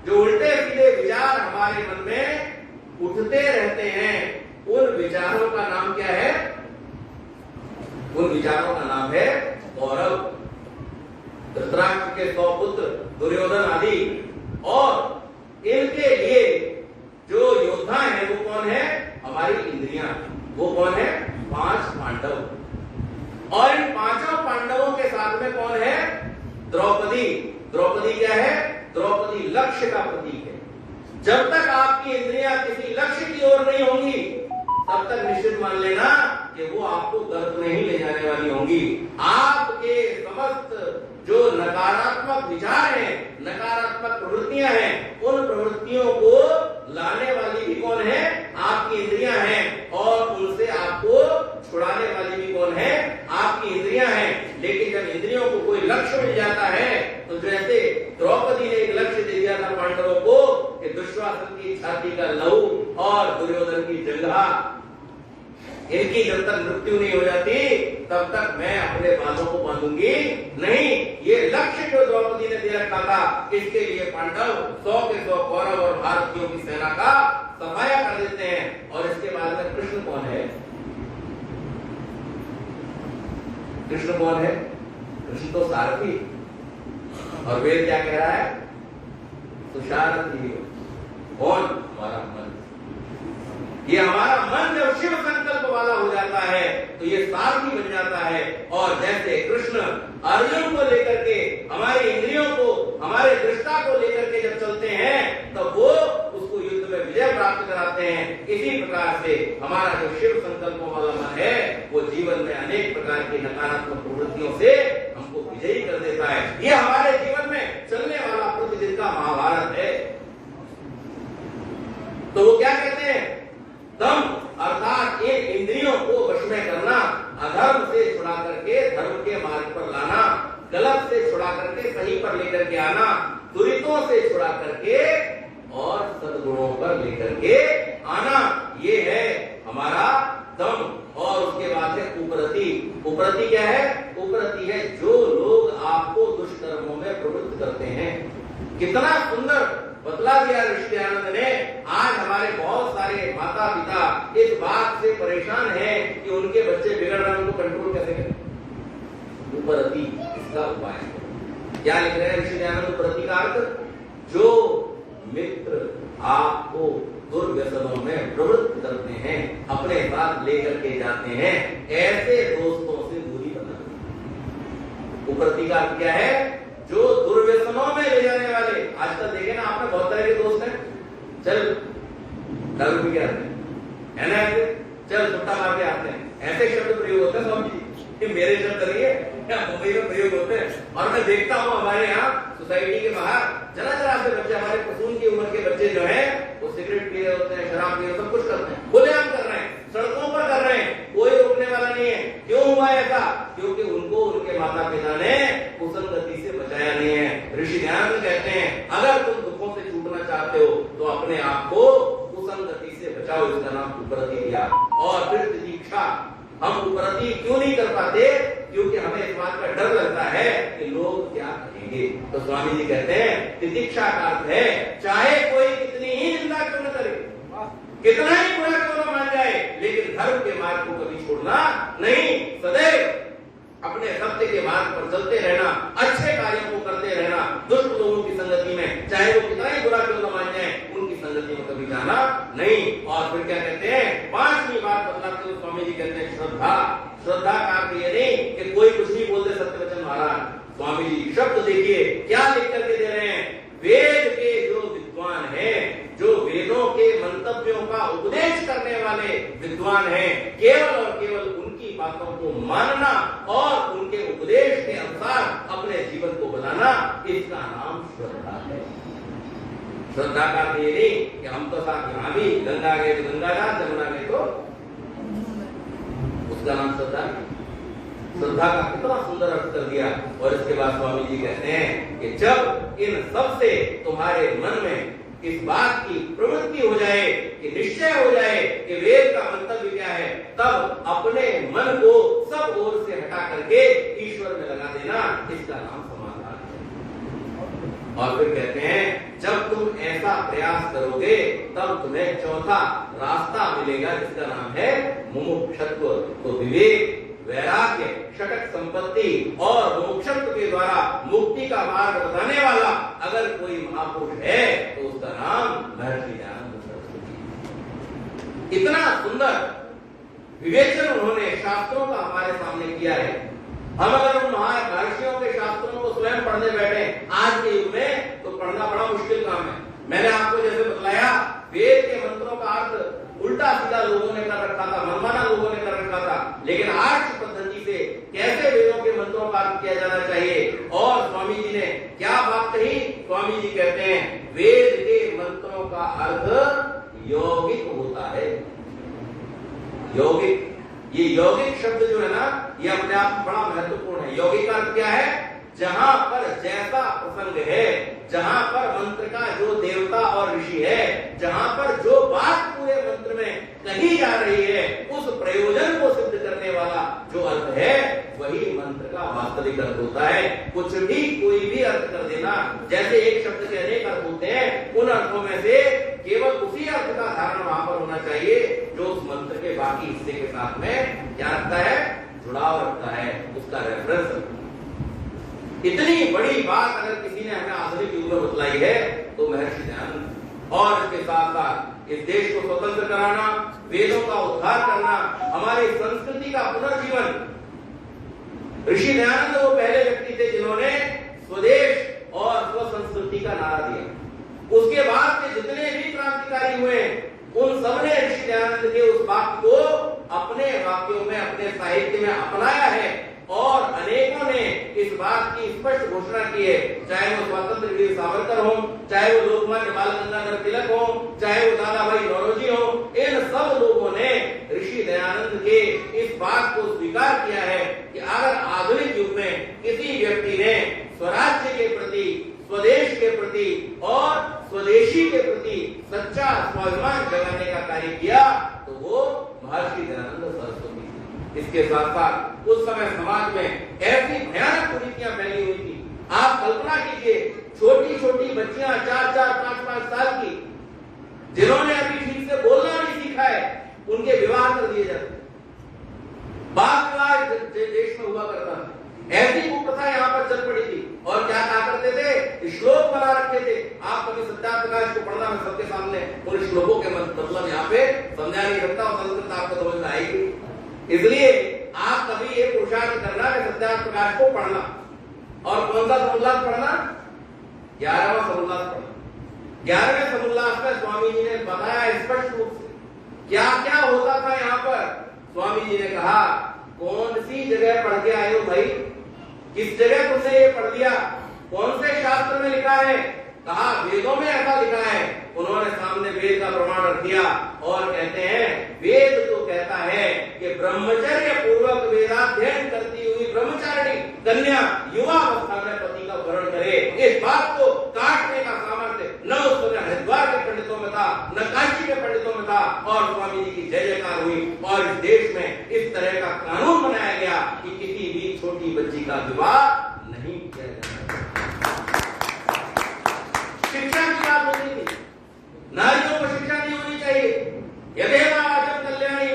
जो उल्टे सीधे विचार हमारे मन में उठते रहते हैं, उन विचारों का नाम क्या है? उन विचारों का नाम है कौरव। धृतराष्ट्र के 100 पुत्र दुर्योधन आदि, और इनके लिए जो योद्धा है वो कौन है? हमारी इंद्रियां। वो कौन है? 5 पांडव। और इन 5 पांडवों के साथ में कौन है? द्रौपदी। द्रौपदी क्या है? द्रौपदी लक्ष्य का प्रतीक है। जब तक आपकी इंद्रियां किसी लक्ष्य की ओर नहीं होंगी, तब तक निश्चित मान लेना कि वो आपको गर्भ में ही ले जाने वाली होंगी। आपके समस्त जो नकारात्मक विचार हैं, नकारात्मक प्रवृत्तियां हैं, उन प्रवृत्तियों को लाने वाली भी कौन है? आपकी इंद्रियां हैं। और उनसे आपको छुड़ाने वाली भी कौन है? आपकी इंद्रियां हैं। लेकिन जब इंद्रियों को कोई लक्ष्य मिल जाता है, तो जैसे द्रौपदी ने एक लक्ष्य दे दिया था पांडवों को कि दुश्शासन की छाती का लहू और दुर्योधन की जंघा, इनकी जब तक मृत्यु नहीं हो जाती तब तक मैं अपने बालों को बांधूंगी नहीं। ये लक्ष्य जो द्रौपदी ने दे रखा था, इसके लिए पांडव 100 के 100 कौरव और भारतीयों की सेना का सफाया कर देते हैं। और इसके बाद में कृष्ण कौन है? कृष्ण कौन है? कृष्ण तो सारथी। और वेद क्या कह रहा है? सुसारथी। कौन? हमारा मन। ये हमारा मन जब शिव संकल्प वाला हो जाता है तो ये सारथी बन जाता है। और जैसे कृष्ण अर्जुन को लेकर के, हमारी इंद्रियों को, हमारे दृष्टा को लेकर के जब चलते हैं, तो वो उसको युद्ध में विजय प्राप्त कराते हैं। इसी प्रकार से हमारा जो शिव संकल्पों वाला मन है, वो जीवन में अनेक प्रकार की नकारात्मक प्रवृत्तियों से हमको विजयी कर देता है। ये हमारे जीवन में चलने वाला प्रतिदिन का महाभारत है। तो वो क्या कहते हैं? दम अर्थात इन इंद्रियों को वश में करना, अधर्म से छुड़ा करके धर्म के मार्ग पर लाना, गलत से छुड़ा करके सही पर लेकर के आना, दुरितों से छुड़ा करके और सद्गुणों पर लेकर के आना, ये है हमारा दम। और उसके बाद है उपरति। उपरति क्या है? उपरति है जो लोग आपको दुष्कर्मों में प्रवृत्त करते हैं। कितना सुंदर बतला दिया ऋषि दयानंद ने। आज हमारे बहुत सारे माता पिता इस बात से परेशान हैं कि उनके बच्चे बिगड़ रहे हैं, उनको कंट्रोल कैसे करें? उपरति इसका उपाय क्या लिख रहे हैं ऋषि दयानंद? उपरति का अर्थ, जो मित्र आपको दुर्व्यसनों में प्रवृत्त करते हैं, अपने साथ लेकर के जाते हैं, ऐसे दोस्तों से दूरी बनाना। उपरति का अर्थ क्या है? जो दुर्व्यसनों में ले जाने वाले। आजकल देखे ना आपने, बहुत तरह के दोस्त हैं। चल दारू पी के आते हैं, है ना? ऐसे चल सुट्टा मार के आते हैं। ऐसे शब्द प्रयोग होते हैं स्वामी जी, ये मेरे शब्द नहीं है, मुंबई में प्रयोग होते हैं। और मैं देखता हूँ हमारे यहाँ सोसाइटी के बाहर जरा से बच्चे, हमारे पसून की उम्र के बच्चे जो है, वो सिगरेट पी रहे होते हैं, शराब पी रहे, सब कुछ करते हैं, खुलेआम कर रहे हैं, सड़कों पर कर रहे हैं, कोई रोकने वाला नहीं है। क्यों हुआ ऐसा? क्योंकि उनको उनके माता पिता ने कुसंगति से बचाया नहीं है। ऋषि दयानंद कहते हैं, अगर तुम दुखों से छूटना चाहते हो तो अपने आप को कुसंगति से बचाओ। इसका नाम उपरति दिया। और फिर तितिक्षा। हम उपरति क्यों नहीं कर पाते? क्योंकि हमें इस बात का डर लगता है कि लोग क्या कहेंगे। तो स्वामी जी कहते हैं, तितिक्षा का अर्थ है चाहे कोई कितनी ही निंदा क्यों न करे, कितना ही बुरा क्यों न मान जाए, लेकिन धर्म के मार्ग को कभी छोड़ना नहीं। सदैव अपने सत्य के मार्ग पर चलते रहना, अच्छे कार्यों को करते रहना, दुष्ट लोगों की संगति में, चाहे वो कितना ही बुरा क्यों न मान जाए, उनकी संगति में कभी जाना नहीं। और फिर क्या कहते हैं? 5वीं बात बतलाते हुए स्वामी जी कहते हैं श्रद्धा। श्रद्धा का अर्थ ये नहीं कि कोई कुछ नहीं बोलते सत्य वचन महाराज। स्वामी जी शब्द देखिए क्या लिख करके दे रहे हैं। वेद के जो विद्वान हैं, जो वेदों के मंतव्यों का उपदेश करने वाले विद्वान हैं, केवल और केवल उनकी बातों को मानना और उनके उपदेश के अनुसार अपने जीवन को बनाना, इसका नाम श्रद्धा है। श्रद्धा का अर्थ ये नहीं कि हम तो साथ यहाँ भी गंगा गए तो गंगा दास, जमुना गए तो उसका नाम श्रद्धा। श्रद्धा का कितना सुंदर अर्थ कर दिया। और इसके बाद स्वामी जी कहते हैं कि जब इन सब से तुम्हारे मन में इस बात की प्रवृत्ति हो जाए कि निश्चय हो जाए कि वेद का मंतव्य क्या है, तब अपने मन को सब ओर से हटा करके ईश्वर में लगा देना, इसका नाम समाधान है। और फिर कहते हैं जब तुम ऐसा प्रयास करोगे तब तुम्हें चौथा रास्ता मिलेगा, जिसका नाम है मुमुक्षत्व। तो विवेक, वैराग्य, षटक संपत्ति और मुमुक्षत्व के द्वारा मुक्ति का मार्ग बताने वाला अगर कोई महापुरुष है तो उसका नाम महर्षि दयानंद सरस्वती। इतना सुंदर विवेचन उन्होंने शास्त्रों का हमारे सामने किया है। हम अगर उन महर्षियों के शास्त्रों को स्वयं पढ़ने बैठे आज के युग में तो पढ़ना बड़ा मुश्किल काम है। मैंने आपको जैसे बतलाया, वेद के मंत्रों का अर्थ उल्टा सीधा लोगों ने कर रखा था, मनमाना लोगों ने कर रखा था, लेकिन आर्ष पद्धति से कैसे वेदों के मंत्रों का अर्थ किया जाना चाहिए। और स्वामी जी ने क्या बात कही, स्वामी जी कहते हैं वेद के मंत्रों का अर्थ यौगिक होता है। यौगिक, ये यौगिक शब्द जो है ना, ये अपने आप में बड़ा महत्वपूर्ण है। यौगिक का अर्थ क्या है, जहां पर जैसा प्रसंग है, जहां पर मंत्र का जो देवता और ऋषि है, जहां पर जो बात पूरे मंत्र में कही जा रही है, उस प्रयोजन को सिद्ध करने वाला जो अर्थ है वही मंत्र का वास्तविक अर्थ होता है। कुछ भी कोई भी अर्थ कर देना, जैसे एक शब्द के अनेक अर्थ होते हैं, उन अर्थों में से केवल उसी अर्थ का धारण वहां पर होना चाहिए जो उस मंत्र के बाकी हिस्से के साथ में क्या रखता है, जुड़ाव रखता है, उसका रेफरेंस। इतनी बड़ी बात अगर किसी ने हमें आधुनिक युग में बतलाई है तो महर्षि दयानंद। और इसके साथ साथ इस देश को स्वतंत्र कराना, वेदों का उद्धार करना, हमारी संस्कृति का पुनर्जीवन। ऋषि दयानंद वो पहले व्यक्ति थे जिन्होंने स्वदेश और स्वसंस्कृति का नारा दिया। उसके बाद के जितने भी क्रांतिकारी हुए उन सबने ऋषि दयानंद के उस वाक्य को अपने वाक्यों में, अपने साहित्य में अपनाया है। और अनेकों ने इस बात की स्पष्ट घोषणा की है, चाहे वो स्वतंत्र वीर सावरकर हो, चाहे वो लोकमान्य बाल गंगाधर तिलक हो, चाहे वो दादा भाई नौरोजी हो, इन सब लोगों ने ऋषि दयानंद के इस बात को स्वीकार किया है कि अगर आधुनिक युग में किसी व्यक्ति ने स्वराज्य के प्रति, स्वदेश के प्रति और स्वदेशी के प्रति सच्चा स्वाभिमान जगाने का कार्य किया तो वो महर्षि दयानंद सरस्वती। इसके साथ साथ उस समय समाज में ऐसी भयानक कुरीतियां फैली हुई थी। आप कल्पना कीजिए, छोटी छोटी बच्चियां 4-4, 5-5 साल की, जिन्होंने अभी ठीक से बोलना नहीं सीखा है, उनके विवाह कर दिए जाते। बाल विवाह देश में हुआ करता था। ऐसी कुप्रथा यहाँ पर चल पड़ी थी। और क्या कहा करते थे, श्लोक बना रखे थे। आप कभी सत्यार्थ प्रकाश को पढ़ना, मैं सबके सामने उन श्लोकों के मतलब यहाँ पे समझा नहीं सकता और संस्कृत आपको समझ में आएगी। इसलिए आप कभी ये पुरुषार्थ करना है सत्यार्थ प्रकाश को पढ़ना। और कौन सा समुल्लास पढ़ना, 11वां समुल्लास पढ़ना। 11वें समुल्लास में स्वामी जी ने बताया स्पष्ट रूप से क्या क्या होता था यहाँ पर। स्वामी जी ने कहा, कौन सी जगह पढ़ के आए हो भाई, किस जगह तुमने ये पढ़ लिया, कौन से शास्त्र में लिखा है। कहा वेदों में ऐसा लिखा है। उन्होंने सामने वेद का प्रमाण रख दिया और कहते हैं वेद तो कहता है कि ब्रह्मचर्य पूर्वक वेदाध्ययन करती हुई ब्रह्मचारिणी कन्या युवा अवस्था में पति का वरण करे। इस बात को काटने का सामर्थ्य न उस समय हरिद्वार के पंडितों में था, न काशी के पंडितों में था। और स्वामी जी की जय जयकार हुई और इस देश में इस तरह का कानून बनाया गया कि किसी भी छोटी बच्ची का विवाह नहीं किया जाता। शिक्षा की बात होती थी, नारियों को शिक्षा नहीं होनी चाहिए। यदेव आचम कल्याणी,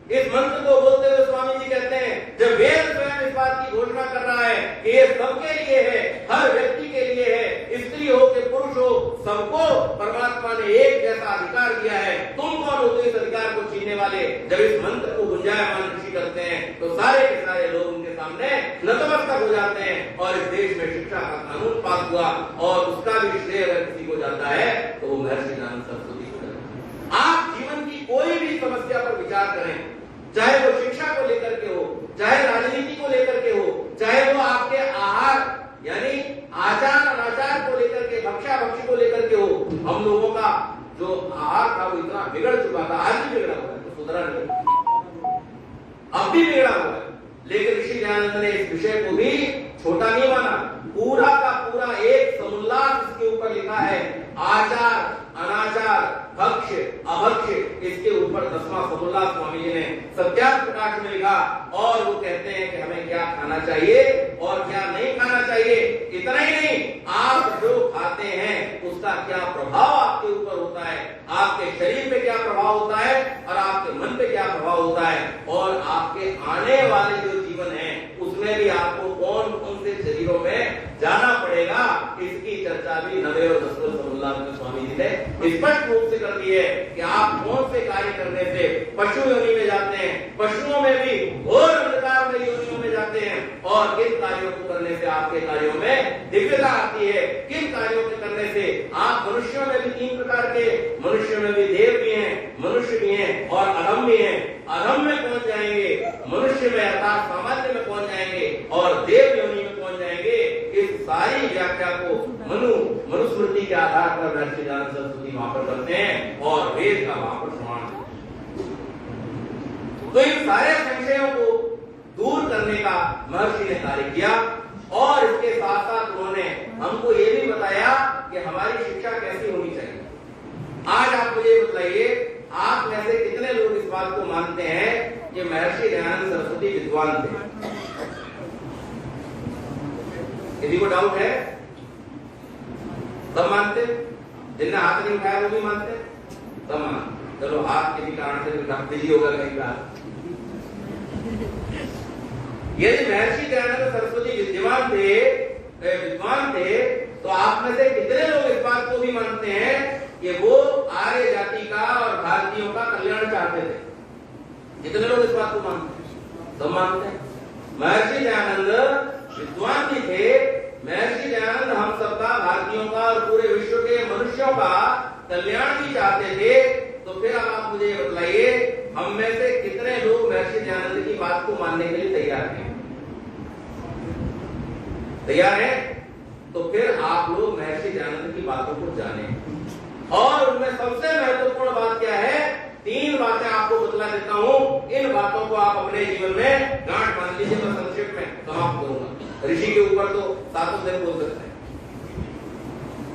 इस मंत्र को बोलते हुए स्वामी जी कहते हैं, जब वेद स्वयं इस बात की घोषणा कर रहा है कि ये सबके लिए है, हर व्यक्ति के लिए है, स्त्री हो कि पुरुष हो, सबको परमात्मा ने एक जैसा अधिकार दिया है। तुम कौन होते इस अधिकार को छीनने वाले। जब इस मंत्र को गुंजायमान ऋषि करते हैं तो सारे के सारे लोग उनके सामने नतमस्तक हो जाते हैं। और इस देश में शिक्षा का कानून पास हुआ और उसका भी श्रेय अगर किसी को जाता है तो वो महर्षि दयानंद सरस्वती को जाता है। आप जीवन की कोई भी समस्या पर विचार करें, चाहे वो शिक्षा को लेकर के हो, चाहे राजनीति को लेकर के हो, चाहे वो आपके आहार यानी आचार अनाचार को लेकर के, भक्षा भक्षी को लेकर के हो, हम लोगों का जो आहार था वो इतना बिगड़ चुका था, आज भी बिगड़ा हुआ है, तो सुधरा नहीं, अब भी बिगड़ा हुआ है। लेकिन ऋषि दयानंद ने इस विषय को भी छोटा नहीं माना, पूरा का पूरा एक समुल्लास इसके ऊपर लिखा है। आचार, अनाचार, भक्ष, अभक्ष, इसके ऊपर 10वां समुल्लास स्वामी जी ने सत्यार्थ प्रकाश में लिखा। और वो कहते हैं कि हमें क्या खाना चाहिए और क्या नहीं खाना चाहिए। इतना ही नहीं, आप जो खाते हैं उसका क्या प्रभाव आपके ऊपर होता है, आपके शरीर पे क्या प्रभाव होता है और आपके मन पे क्या प्रभाव होता है, और आपके आने वाले जो जीवन है उसमें भी आपको कौन कौन से शरीरों में जाना पड़ेगा, इसकी चर्चा भी 9वें और 10वें समुल्लास में स्वामी जी ने स्पष्ट रूप से कर दी है कि आप कौन से कार्य करने से पशु योनि में जाते हैं, पशुओं में भी घोर अंधकार में योनियों में जाते हैं, और किन कार्यों को करने से आपके कार्यों में दिव्यता आती है, किन कार्यों के करने से आप मनुष्यों में भी 3 प्रकार के, मनुष्य में भी देव भी हैं, मनुष्य भी हैं और अधम भी हैं। अधम में पहुंच जाएंगे, मनुष्य में अर्थात सामान्य में पहुंच जाएंगे और देव योनि में पहुंच जाएंगे। इस सारी व्याख्या को मनुस्मृति के आधार पर महर्षि दयानंद सरस्वती वहां पर करते हैं और वेद का वहां पर प्रमाण। तो इन सारे संशयों को दूर करने का महर्षि ने कार्य किया, और इसके साथ साथ उन्होंने हमको ये भी बताया कि हमारी शिक्षा कैसी होनी चाहिए। आज आप मुझे बताइए, आप में से कितने लोग इस बात को मानते हैं कि महर्षि दयानंद सरस्वती विद्वान थे? किसी को डाउट है? सब मानते? जिनने हाथ नहीं उठाया वो भी मानते? सब मानते। चलो, हाथ किसी कारण से बिजी होगा कहीं बार। यदि महर्षि दयानंद सरस्वती विद्वान थे, तो आप में से कितने लोग इस बात को भी मानते हैं कि वो आर्य जाति का और भारतीयों का कल्याण चाहते थे? कितने लोग इस बात को मानते हैं? सब मानते हैं। महर्षि दयानंद विद्वान भी थे। महर्षि दयानंद हम सबका, भारतीयों का और पूरे विश्व के मनुष्यों का कल्याण भी चाहते थे। तो फिर अब आप मुझे बताइए, हम में से कितने लोग महर्षि दयानंद की बात को मानने के लिए तैयार हैं? तैयार है? तो फिर आप लोग महर्षि दयानंद की बातों को जानें। और उनमें सबसे महत्वपूर्ण बात क्या है? 3 बातें आपको बतला देता हूं। इन बातों को आप अपने जीवन में गांठ बांध लीजिए। मैं संक्षेप में समाप्त करूंगा। ऋषि के ऊपर तो 7 दिन बोल सकते हैं।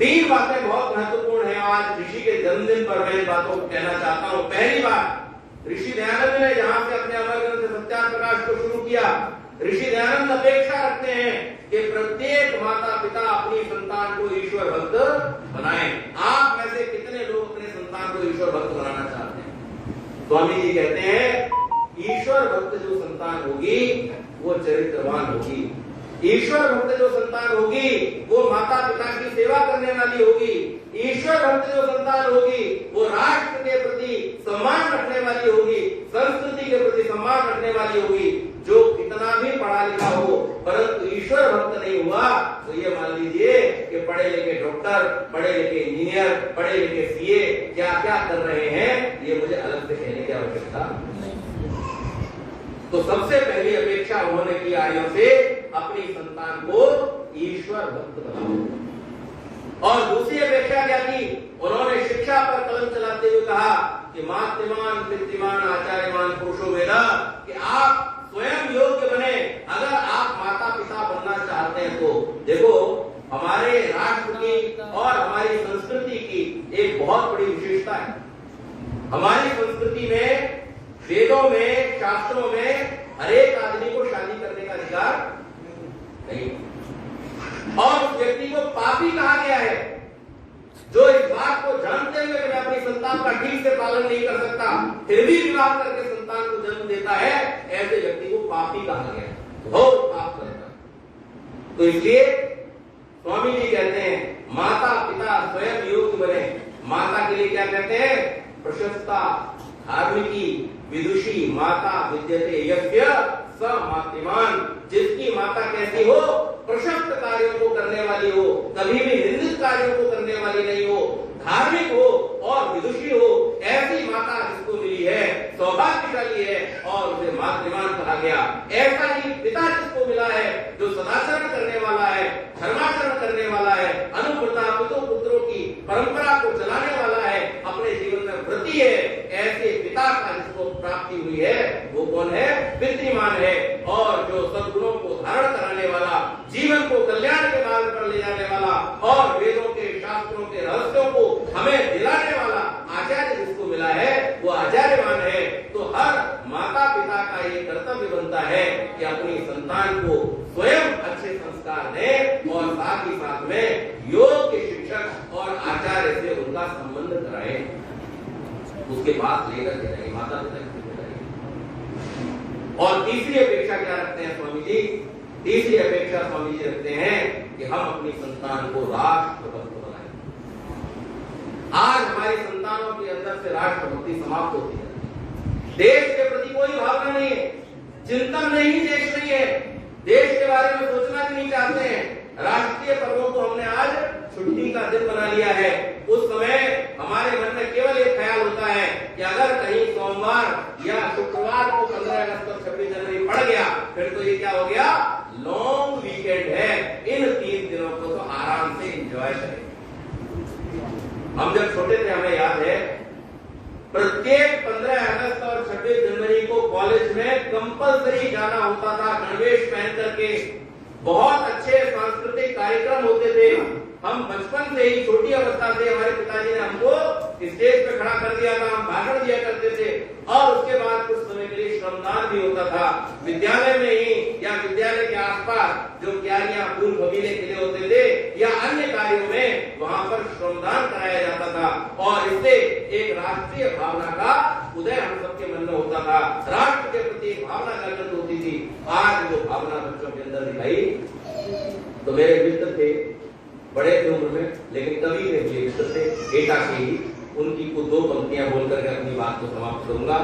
3 बातें बहुत महत्वपूर्ण है। आज ऋषि के जन्मदिन पर मैं इन बातों को कहना चाहता हूं। पहली बात, ऋषि दयानंद ने जहां से अपने अमर ग्रंथ सत्यार्थ प्रकाश को शुरू किया, ऋषि दयानंद अपेक्षा रखते हैं कि प्रत्येक माता पिता अपनी संतान को ईश्वर भक्त बनाएं। आप में से कितने लोग अपने संतान को ईश्वर भक्त बनाना चाहते हैं? स्वामी जी कहते हैं, ईश्वर भक्त जो संतान होगी वो चरित्रवान होगी। ईश्वर भक्त जो संतान होगी वो माता पिता की सेवा करने वाली होगी। ईश्वर भक्त जो संतान होगी वो राष्ट्र के प्रति सम्मान रखने वाली होगी, संस्कृति के प्रति सम्मान रखने वाली होगी। जो कितना भी पढ़ा लिखा हो परंतु ईश्वर भक्त नहीं हुआ, तो ये मान लीजिए कि पढ़े लिखे डॉक्टर, पढ़े लिखे इंजीनियर, पढ़े लिखे सीए क्या क्या कर रहे हैं, ये मुझे अलग से कहने की आवश्यकता नहीं। तो सबसे पहली अपेक्षा उन्होंने की आर्यों से, अपनी संतान को ईश्वर भक्त बनाओ। और दूसरी अपेक्षा क्या की? उन्होंने शिक्षा पर कलम चलाते हुए कहा कि मातृमान, पितृमान, आचार्यमान पुरुषो वेदा, कि आप स्वयं योग्य बने। अगर आप माता पिता बनना चाहते हैं तो देखो, हमारे राष्ट्र की और हमारी संस्कृति की एक बहुत बड़ी विशेषता है। हमारी संस्कृति में, वेदों में, शास्त्रों में हर एक आदमी को शादी करने का अधिकार नहीं, और उस व्यक्ति को पापी कहा गया है जो इस बात को जानते हुए कि मैं अपनी संतान का ठीक से पालन नहीं कर सकता फिर भी विवाह करके संतान को जन्म देता है, ऐसे व्यक्ति को पापी कहा गया है, बहुत पाप करता। तो इसलिए स्वामी जी कहते हैं, माता पिता स्वयं योग्य बने। माता के लिए क्या कहते हैं? प्रशस्ता, धार्मिकी, विदुषी माता विद्यते यज्ञ स मातृमान। जिसकी माता कैसी हो? प्रशस्त कार्यों को करने वाली हो, कभी भी निंदित कार्यों को करने वाली नहीं हो, धार्मिक हो और विदुषी हो, ऐसी माता जिसको मिली है सौभाग्यशाली है और उसे मातृमान कहा गया। ऐसा ही पिता जिसको मिला है जो सदाचरण करने वाला है, धर्माचरण करने वाला है, अनुव्रता पितृ पुत्रों की परंपरा को विराजमान है और जो सद्गुणों को धारण कराने वाला, जीवन को कल्याण के मार्ग पर ले जाने वाला और वेदों के, शास्त्रों के रहस्यों को हमें दिलाने वाला आचार्य जिसको मिला है वो आचार्यवान है। तो हर माता पिता का ये कर्तव्य बनता है कि अपनी संतान को स्वयं अच्छे संस्कार दें और साथ ही साथ में योग के शिक्षक और आचार्य से उनका संबंध कराएं, उसके पास लेकर के जाएं, माता पिता की जिम्मेदारी। और तीसरी अपेक्षा क्या रखते हैं स्वामी जी? तीसरी अपेक्षा स्वामी जी रखते हैं कि हम अपनी संतान को राष्ट्रभक्त बनाएं। आज हमारी संतानों के अंदर से राष्ट्रभक्ति समाप्त होती है, देश के प्रति कोई भावना नहीं है, चिंतन नहीं, देश नहीं है, देश के बारे में सोचना भी नहीं चाहते हैं। राष्ट्रीय पर्वों को हमने आज छुट्टी का दिन बना लिया है। उस समय हमारे मन में केवल एक ख्याल होता है कि अगर कहीं सोमवार या शुक्रवार को 15 अगस्त और 26 जनवरी पड़ गया फिर तो ये क्या हो गया, लॉन्ग वीकेंड है, इन 3 दिनों को तो आराम से एंजॉय करें। हम जब छोटे थे हमें याद है प्रत्येक 15 अगस्त और 26 जनवरी को कॉलेज में कंपलसरी जाना होता था गणवेश पहन करके। बहुत अच्छे सांस्कृतिक कार्यक्रम होते थे। हम बचपन से ही, छोटी अवस्था से हमारे पिताजी ने हमको स्टेज पे खड़ा कर दिया था, हम भाषण दिया करते थे और उसके बाद कुछ समय के लिए श्रमदान भी होता था। विद्यालय में ही या विद्यालय के आसपास जो क्यारियां, फूल बगीचे खिले होते थे या अन्य कार्यों में वहां पर श्रमदान कराया जाता था और इससे एक राष्ट्रीय भावना का उदय हम सबके मन में होता था, राष्ट्र के प्रति भावना जागृत होती थी। आज वो भावना बच्चों के अंदर दिखाई। तो मेरे मित्र थे, बड़े थे उम्र में, लेकिन कवि थे, मेरे मित्र थे, एटा के ही। उनकी को 2 पंक्तियां बोलकर के अपनी बात को समाप्त करूंगा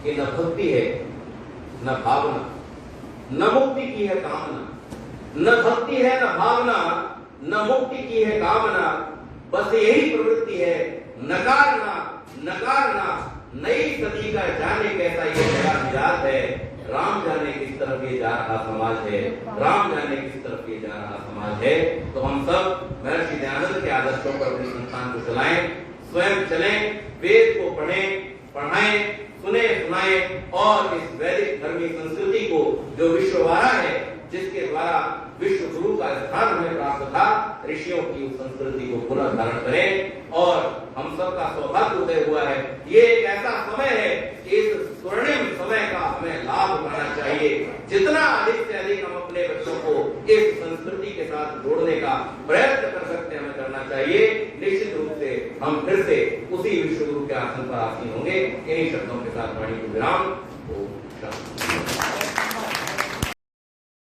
कि न भक्ति है न भावना, न मुक्ति की है कामना, न भक्ति है न भावना, न मुक्ति की है कामना, बस यही प्रवृत्ति है नकारना नकारना, नई सदी का जाने कैसा ये नया मिजाज है, राम जाने किस तरफ ये जा रहा समाज है, राम जाने किस तरफ ये जा रहा समाज है। तो हम सब महर्षि दयानंद के आदर्शों पर अपनी संस्थान को चलाएं, स्वयं चलें, वेद को पढ़ें, पढ़ाएं, सुने, सुनाएं और इस वैदिक धर्मी संस्कृति को जो विश्ववारा है, जिसके द्वारा विश्व गुरु का स्थान हमें प्राप्त था, ऋषियों की उस संस्कृति को पुनः धारण करें। और हम सबका सौभाग्य उदय हुआ है, ये एक ऐसा समय है कि इस स्वर्णिम समय का हमें लाभ उठाना चाहिए। जितना अधिक से अधिक हम अपने बच्चों को इस संस्कृति के साथ जोड़ने का प्रयत्न कर सकते हैं हमें करना चाहिए। निश्चित रूप से हम फिर से उसी विश्व गुरु के आसन पर आसीन होंगे। इन्हीं शब्दों के साथ वाणी को विराम।